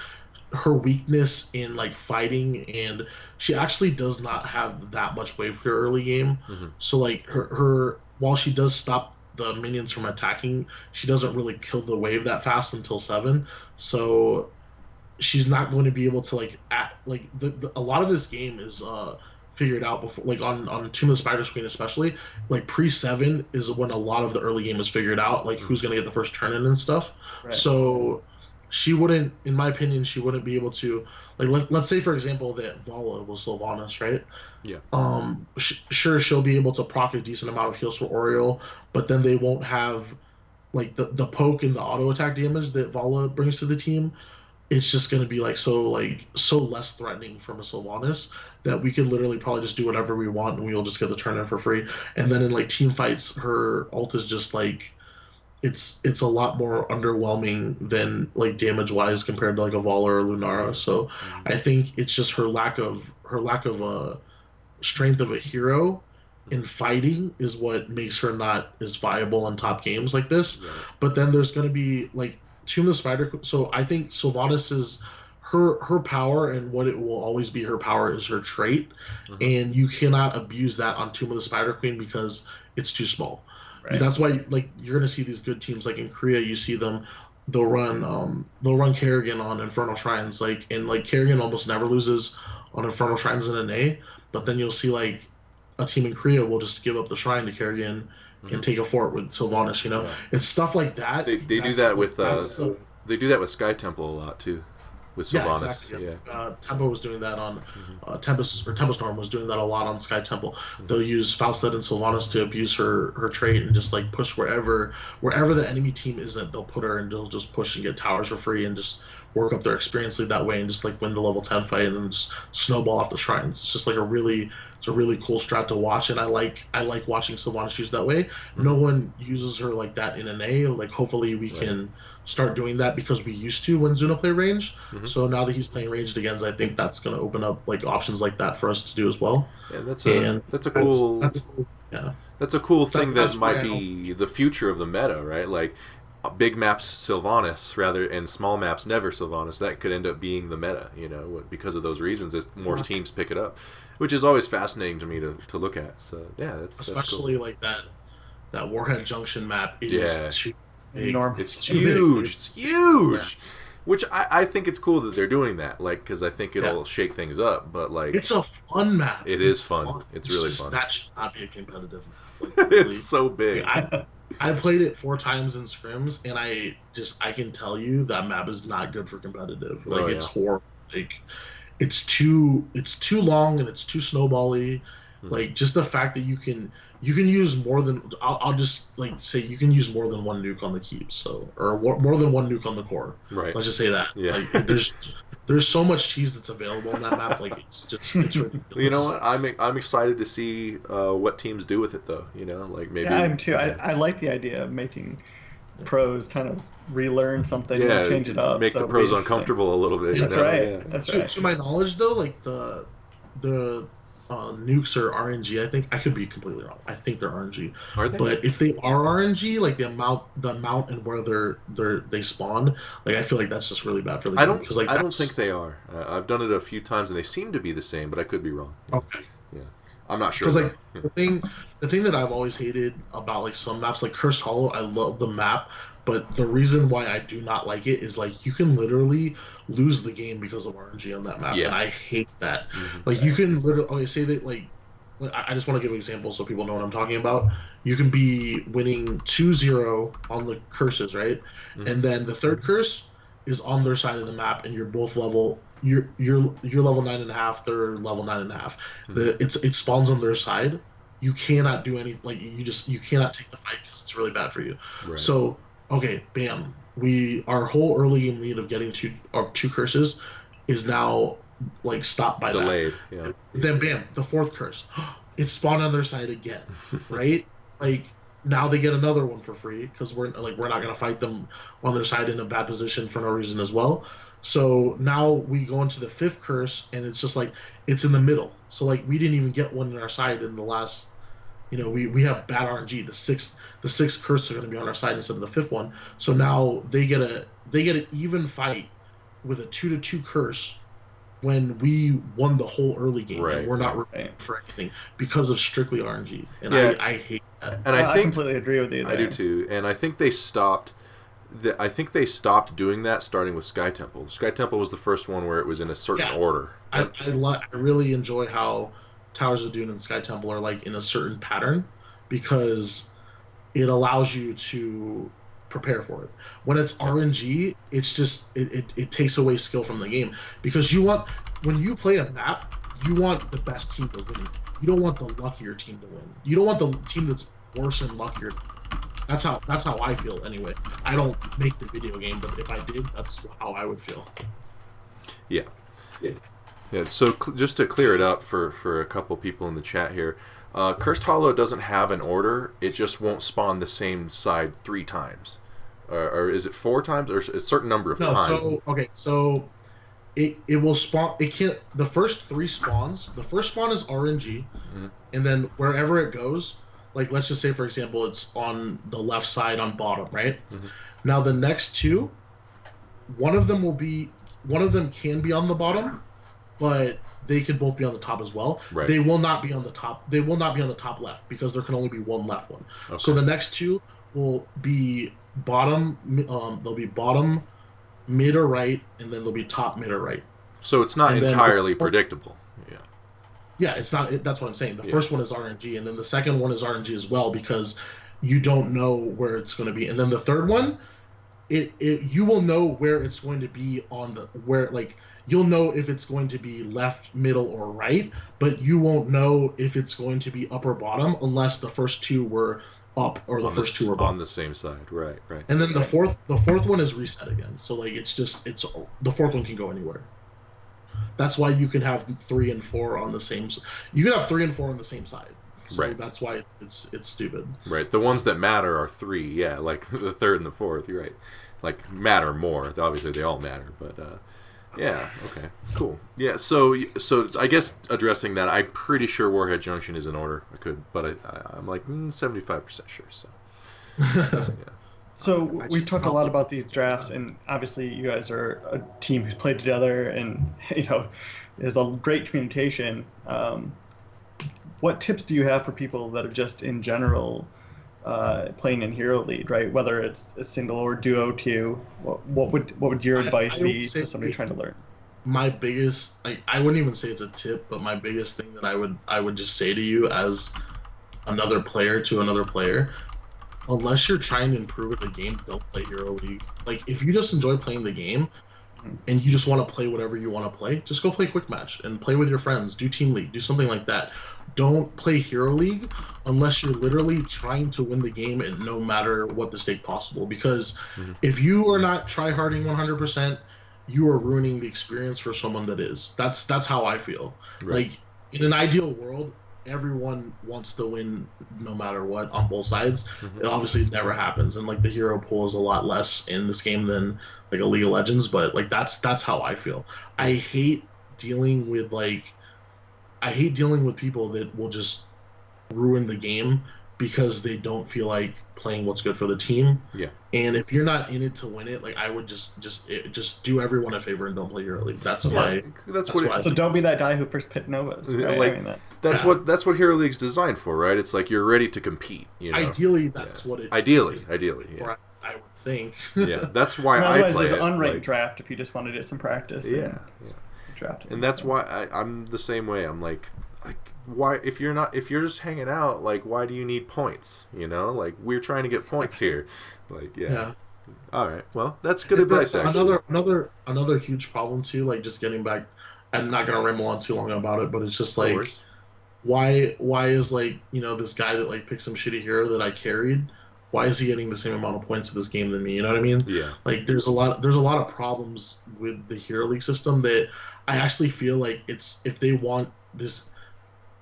her weakness in like fighting, and she actually does not have that much wave clear early game. So like her while she does stop the minions from attacking, she doesn't really kill the wave that fast until 7. So she's not going to be able to like a lot of this game is figured out before, like on Tomb of the Spider screen especially, like pre-7 is when a lot of the early game is figured out, like who's going to get the first turn in and stuff. Right. So she wouldn't, in my opinion, she wouldn't be able to, like let's say for example that Vala was Sylvanas, right? Yeah. Sure, she'll be able to proc a decent amount of heals for Oriole, but then they won't have like the poke and the auto attack damage that Vala brings to the team. It's just going to be so less threatening from a Sylvanas that we could literally probably just do whatever we want and we'll just get the turn in for free. And then in like team fights, her ult is just like it's a lot more underwhelming than like damage wise compared to like a Vala or Lunara. So I think it's just her lack of strength of a hero in fighting is what makes her not as viable in top games like this. Right. But then there's going to be like Tomb of the Spider. So I think Sylvanas is her power, and what it will always be her power is her trait, and you cannot abuse that on Tomb of the Spider Queen because it's too small. Right. That's why like you're gonna see these good teams like in Korea. You see them, they'll run Kerrigan on Infernal Shrines, and Kerrigan almost never loses on Infernal Shrines in an A, but then you'll see like a team in Korea will just give up the shrine to Kerrigan and take a fort with Sylvanas, Yeah. It's stuff like that. They do that with they do that with Sky Temple a lot too, with Sylvanas. Yeah, exactly. Tempo was doing that on Tempestorm was doing that a lot on Sky Temple. They'll use Faustad and Sylvanas to abuse her trait and just like push wherever the enemy team isn't. They'll put her and they'll just push and get towers for free and just work up their experience lead that way and just like win the level 10 fight and then just snowball off the shrines. It's just like a really cool strat to watch, and I like watching Sylvanas use that way. No one uses her like that in an A. Like hopefully we can start doing that because we used to when Zuna played ranged. So now that he's playing ranged again, I think that's going to open up like options like that for us to do as well. Yeah, that's a cool thing that might be the future of the meta, right? Like big maps Sylvanas rather and small maps never Sylvanas, that could end up being the meta, because of those reasons as more teams pick it up, which is always fascinating to me to look at. So yeah, that's especially cool. like that Warhead Junction map is too big. Enormous. It's huge. It's huge. Yeah. Which I think it's cool that they're doing that, because I think it'll shake things up. But it's a fun map. It is fun. It's really fun. That should not be a competitive. It's so big. I played it 4 times in scrims, and I can tell you that map is not good for competitive. It's horrible. It's too long and it's too snowbally. Just the fact that you can use more than I'll just say you can use more than one nuke on the keep, or more than one nuke on the core. Right. Let's just say that. Yeah. There's so much cheese that's available on that map. It's ridiculous. You know what? I'm excited to see what teams do with it, though. Maybe. Yeah, I'm too. I like the idea of making pros kind of relearn something and change it up. Make the pros uncomfortable a little bit. That's right. Yeah. That's right. To my knowledge, though, the nukes are RNG. I think I could be completely wrong. I think they're RNG. Are they? But if they are RNG, the amount and where they spawn, I feel like that's just really bad for the game. I don't think they are. I've done it a few times and they seem to be the same, but I could be wrong. Okay. Yeah, I'm not sure. Because the thing that I've always hated about some maps, like Cursed Hollow, I love the map, but the reason why I do not like it is you can literally lose the game because of RNG on that map, and I hate that. You can literally say that I just want to give an example so people know what I'm talking about. You can be winning 2-0 on the curses, right? And then the third curse is on their side of the map, and you're both level. You're level 9.5. They're level 9.5. It spawns on their side. You cannot do anything. You cannot take the fight because it's really bad for you. Right. So okay, bam. Our whole early game lead of getting two curses is now stopped by delayed. That. Yeah. Then bam, the 4th curse. It spawned on their side again, right? Now they get another one for free because we're not gonna fight them on their side in a bad position for no reason as well. So now we go into the 5th curse and it's just it's in the middle. So we didn't even get one on our side in the last. We have bad RNG. The sixth curse are going to be on our side instead of the 5th one. So now they get an even fight with a 2-2 curse when we won the whole early game. Right, and we're not rewarded for anything because of strictly RNG. And I hate that. And I completely agree with you there. I do too. And I think they stopped. Doing that starting with Sky Temple. Sky Temple was the first one where it was in a certain order. I really enjoy how Towers of Dune and Sky Temple are in a certain pattern because it allows you to prepare for it. When it's RNG, it's just it takes away skill from the game because when you play a map, you want the best team to win. You don't want the luckier team to win. You don't want the team that's worse and luckier. That's how I feel anyway. I don't make the video game, but if I did, that's how I would feel. Yeah. Yeah, so just to clear it up for a couple people in the chat here, Cursed Hollow doesn't have an order. It just won't spawn the same side 3 times. Or is it 4 times? Or a certain number of times? So it will spawn. It can't. The first 3 spawns. The first spawn is RNG, and then wherever it goes, let's just say for example, it's on the left side on bottom, right? Now the next 2, one of them can be on the bottom, but they could both be on the top as well. Right. They will not be on the top. They will not be on the top left because there can only be one left one. Okay. So the next 2 will be bottom. They'll be bottom, mid or right, and then they'll be top, mid or right. So it's not entirely predictable. Yeah. Yeah, it's not. That's what I'm saying. The first one is RNG, and then the second one is RNG as well because you don't know where it's going to be, and then the third one, you will know where it's going to be you'll know if it's going to be left, middle, or right, but you won't know if it's going to be up or bottom unless the first 2 were up or the first 2 were bottom. On the same side, right. And then the fourth one is reset again. So it's the 4th one can go anywhere. That's why you can have 3 and 4 on the same. You can have 3 and 4 on the same side. So right. That's why it's stupid. Right. The ones that matter are 3. Yeah, the 3rd and the 4th. You're right. Matter more. Obviously, they all matter, but. Yeah. Okay. Cool. Yeah. So I guess addressing that, I'm pretty sure Warhead Junction is in order. I could, but I'm 75% sure. So. Yeah. So I we've just talked a lot probably- about these drafts, and obviously you guys are a team who's played together, and there's a great communication. What tips do you have for people that are just in general playing in Hero League, right? Whether it's a single or duo queue, what would your advice I would be say to somebody trying to learn? my biggest, like, I wouldn't even say it's a tip, but my biggest thing that I would just say to you as another player to another player, unless you're trying to improve at the game, don't play Hero League. Like, if you just enjoy playing the game and you just want to play whatever you want to play, just go play Quick Match and play with your friends. Do Team League. Do something like that. Don't play Hero League unless you're literally trying to win the game, and no matter what the stake possible. Because if you are not tryharding 100%, you are ruining the experience for someone that is. That's how I feel. Right. Like, in an ideal world, everyone wants to win no matter what on both sides. It obviously never happens, and like the hero pool is a lot less in this game than like a League of Legends, but like that's how I feel. I hate dealing with people that will just ruin the game because they don't feel like playing what's good for the team. Yeah. And if you're not in it to win it, like I would just do everyone a favor and don't play Hero League. That's my That's what what. So don't be that guy who first pit Novas, right? Like, I mean, that's what Hero League's designed for, right? It's like you're ready to compete. Ideally, that's what it. Ideally, is. yeah. Or I would think. Yeah, that's why I otherwise play there's it. an unranked like, draft if you just want to get some practice. yeah. Draft. And that's why I'm the same way. I'm like, why if you're just hanging out, like, why do you need points? Like, we're trying to get points here. Like, yeah. All right. Well, that's good advice. Actually, another huge problem too. Like, just getting back, I'm not gonna ramble on too long about it, but it's just like, why is, like, this guy that like picked some shitty hero that I carried, why is he getting the same amount of points in this game than me? You know what I mean? Yeah. Like, there's a lot of problems with the Hero League system that I actually feel like if they want this,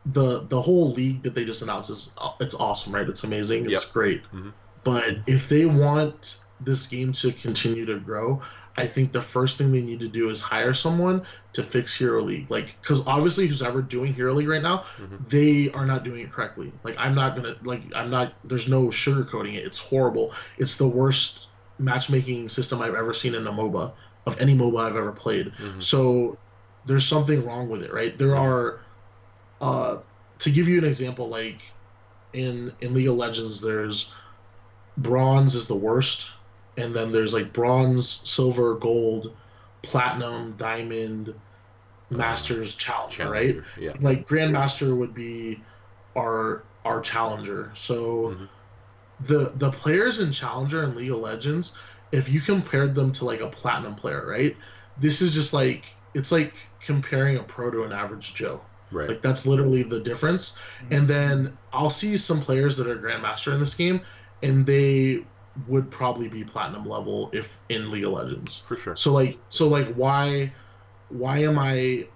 the whole league that they just announced it's awesome, right? It's amazing. It's great. But if they want this game to continue to grow, I think the first thing they need to do is hire someone to fix Hero League. Like, because obviously who's ever doing Hero League right now, they are not doing it correctly. Like, there's no sugarcoating it. It's horrible. It's the worst matchmaking system I've ever seen in a MOBA, of any MOBA I've ever played. So there's something wrong with it, right? There are, to give you an example, like in League of Legends, there's bronze is the worst, and then there's like bronze, silver, gold, platinum, diamond, masters, challenger, right? Yeah. Like grandmaster would be our challenger. So the players in challenger in League of Legends, if you compared them to like a platinum player, right? This is just like, it's like comparing a pro to an average Joe. Right. Like, that's literally the difference. And then I'll see some players that are grandmaster in this game, and they would probably be platinum level if in League of Legends. For sure. So why am I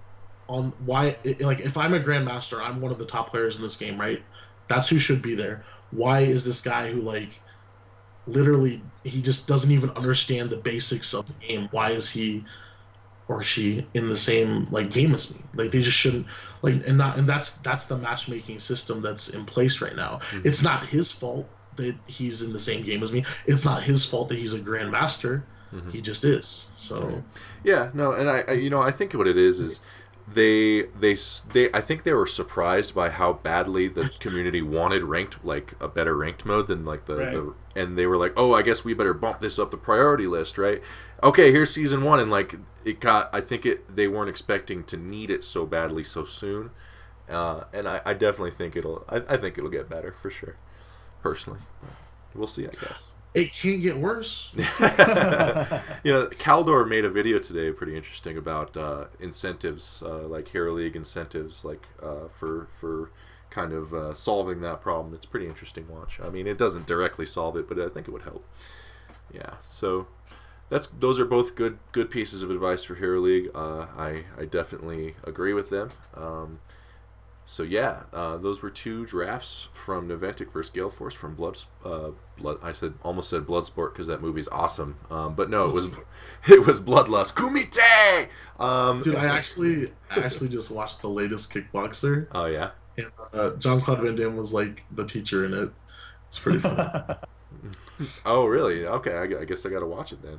on, like, if I'm a grandmaster, I'm one of the top players in this game, right? That's who should be there. Why is this guy who, like, literally, he just doesn't even understand the basics of the game? Why is he or she in the same, like, game as me? Like, they just shouldn't, like, and that's the matchmaking system that's in place right now. It's not his fault that he's in the same game as me. It's not his fault that he's a grandmaster. He just is. So yeah, no, and I think what it is they I think they were surprised by how badly the community wanted ranked, like a better ranked mode than like the and they were like, oh, I guess we better bump this up the priority list, right? Okay, here's season 1, and like they weren't expecting to need it so badly so soon, and I definitely think I think it'll get better for sure. Personally, we'll see, I guess. It can't get worse. Caldor made a video today, pretty interesting, about incentives, like Hero League incentives, like for kind of solving that problem. It's pretty interesting watch. I mean, it doesn't directly solve it, but I think it would help. Yeah, so those are both good pieces of advice for Hero League. I definitely agree with them. So yeah, those were 2 drafts from Naventic versus Gale Force from Blood. I almost said Bloodsport because that movie's awesome, but no, it was Bloodlust. Kumite. Dude, I actually just watched the latest Kickboxer. Oh yeah. And Jean-Claude Van Damme was like the teacher in it. It's pretty fun. Oh, really? Okay, I guess I got to watch it then.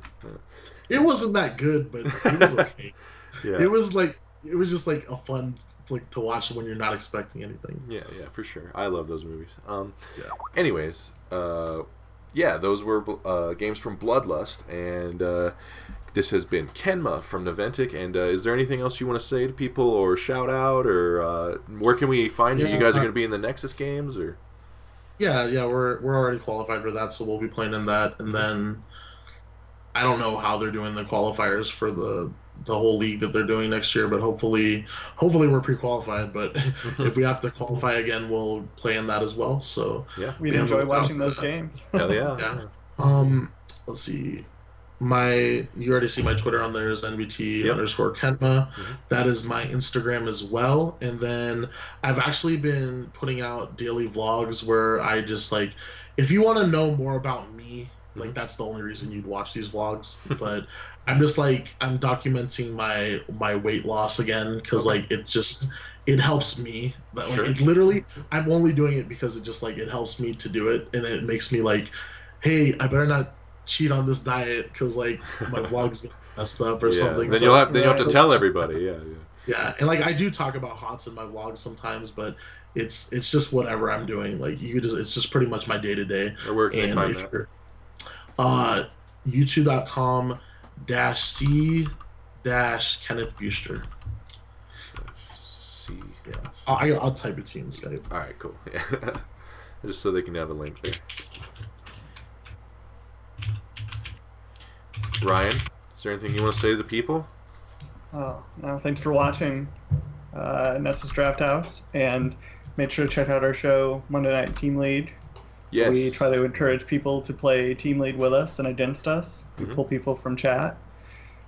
It wasn't that good, but it was okay. Yeah. It was just like a fun flick to watch when you're not expecting anything. Yeah, yeah, for sure. I love those movies. Yeah. Anyways, yeah, those were games from Bloodlust, and this has been Kenma from Naventic. And is there anything else you want to say to people, or shout out, or where can we find you? You guys are going to be in the Nexus games, or? Yeah, we're already qualified for that, so we'll be playing in that, and then I don't know how they're doing the qualifiers for the whole league that they're doing next year, but hopefully we're pre-qualified. But if we have to qualify again, we'll play in that as well. So yeah, we'd enjoy watching those games. Hell yeah. Yeah. Let's see. You already see my Twitter on there is NBT_Kenma. Mm-hmm. That is my Instagram as well. And then I've actually been putting out daily vlogs where I just like, if you want to know more about me, like that's the only reason you'd watch these vlogs. But I'm just like, I'm documenting my weight loss again because like it helps me. Like, Sure. it literally, I'm only doing it because it just like it helps me to do it, and it makes me like, hey, I better not cheat on this diet because like my vlogs get messed up or something. Then you'll have to tell everybody. Yeah, and like I do talk about haunts in my vlogs sometimes, but it's just whatever I'm doing. Like it's just pretty much my day to day. Or where can they find that? YouTube.com/C-Kenneth Buster. C. Yeah, I'll type it to you in Skype. All right, cool. Yeah. Just so they can have a link there. Ryan, is there anything you want to say to the people? Oh, no, thanks for watching Nexus Drafthouse, and make sure to check out our show, Monday Night Team League. Yes. We try to encourage people to play Team League with us and against us. We pull people from chat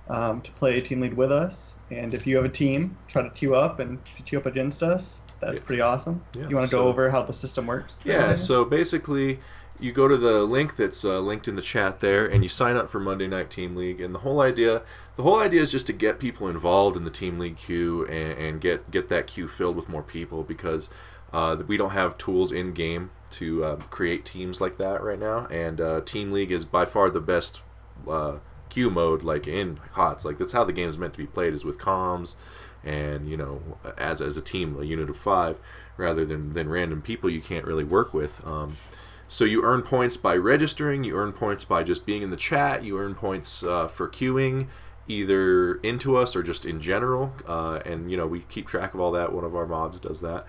to play Team League with us. And if you have a team, try to queue up against us. That's pretty awesome. Yeah, you want to go over how the system works? Yeah, so basically you go to the link that's linked in the chat there, and you sign up for Monday Night Team League. And the whole idea is just to get people involved in the Team League queue and get that queue filled with more people, because we don't have tools in game to create teams like that right now. And Team League is by far the best queue mode, like in HOTS. Like that's how the game is meant to be played, is with comms and as a team, a unit of 5, rather than random people you can't really work with. So you earn points by registering, you earn points by just being in the chat, you earn points for queuing either into us or just in general, and we keep track of all that. One of our mods does that.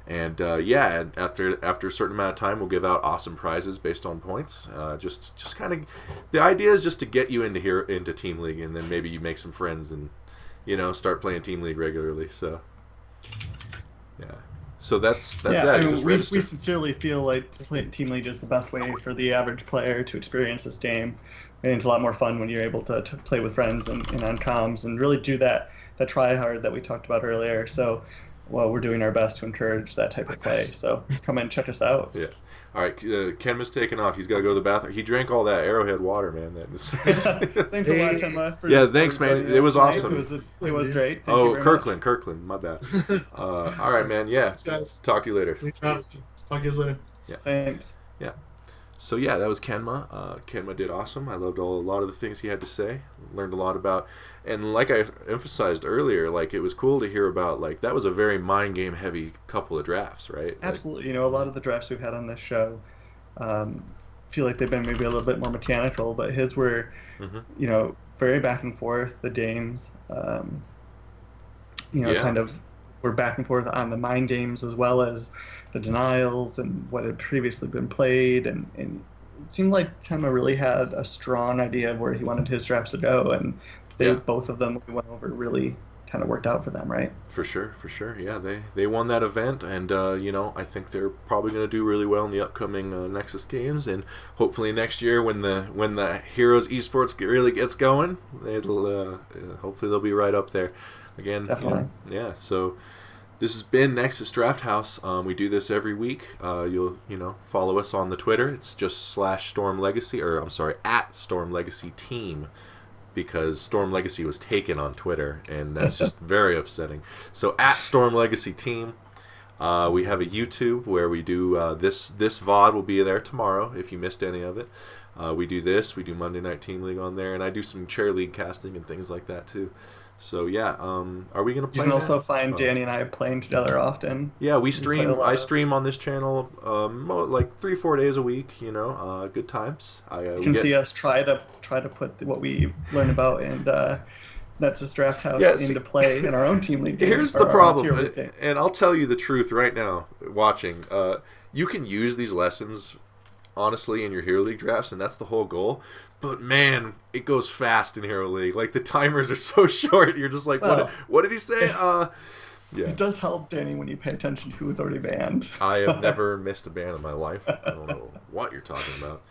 And after a certain amount of time, we'll give out awesome prizes based on points. Just kind of, the idea is just to get you into Team League, and then maybe you make some friends and start playing Team League regularly. So yeah. So that's that. I mean, we sincerely feel like Team League is the best way for the average player to experience this game, and it's a lot more fun when you're able to play with friends and on comms and really do that try hard that we talked about earlier. So, we're doing our best to encourage that type of play. So come in and check us out. Yeah. All right, Kenma's taking off. He's got to go to the bathroom. He drank all that Arrowhead water, man. Thanks a lot, Kenma. Yeah, thanks, man. It was awesome. It was great. Thank Kirkland, my bad. All right, man. Yeah. Thanks, guys. Talk to you later. Talk to you later. Yeah. Thanks. Yeah. So yeah, that was Kenma. Kenma did awesome. I loved a lot of the things he had to say. Learned a lot about, and like I emphasized earlier, like it was cool to hear about. Like that was a very mind game heavy couple of drafts, right? Absolutely. A lot of the drafts we've had on this show feel like they've been maybe a little bit more mechanical, but his were, very back and forth. The games, kind of were back and forth on the mind games as well as the denials and what had previously been played, and it seemed like Kenma really had a strong idea of where he wanted his drafts to go, and both of them we went over really kind of worked out for them, right? For sure. Yeah, they won that event, and I think they're probably going to do really well in the upcoming Nexus games, and hopefully next year when the Heroes Esports really gets going, it'll hopefully they'll be right up there again. Definitely. Yeah. So this has been Nexus Drafthouse. We do this every week. You'll follow us on the Twitter. It's just /Storm Legacy, or I'm sorry, @Storm Legacy Team, because Storm Legacy was taken on Twitter, and that's just very upsetting. So @Storm Legacy Team. We have a YouTube where we do this VOD will be there tomorrow if you missed any of it. We do this. We do Monday Night Team League on there, and I do some chair league casting and things like that too. So yeah, are we gonna You play? can also now? find Danny and I playing together often. Yeah, we play a stream. lot I of- stream on this channel, like 3-4 days a week. You know, good times. You can see us try to put what we learn about in Nexus Drafthouse Yeah, see- into play in our own team league game. Here's or the our problem, tier league game. and I'll tell you the truth right now. Watching, you can use these lessons honestly in your Hero League drafts, and that's the whole goal. But man, it goes fast in Hero League. Like the timers are so short. You're just like, Well, what did he say? Yeah. It does help, Danny, when you pay attention to who is already banned. I have never missed a ban in my life. I don't know what you're talking about.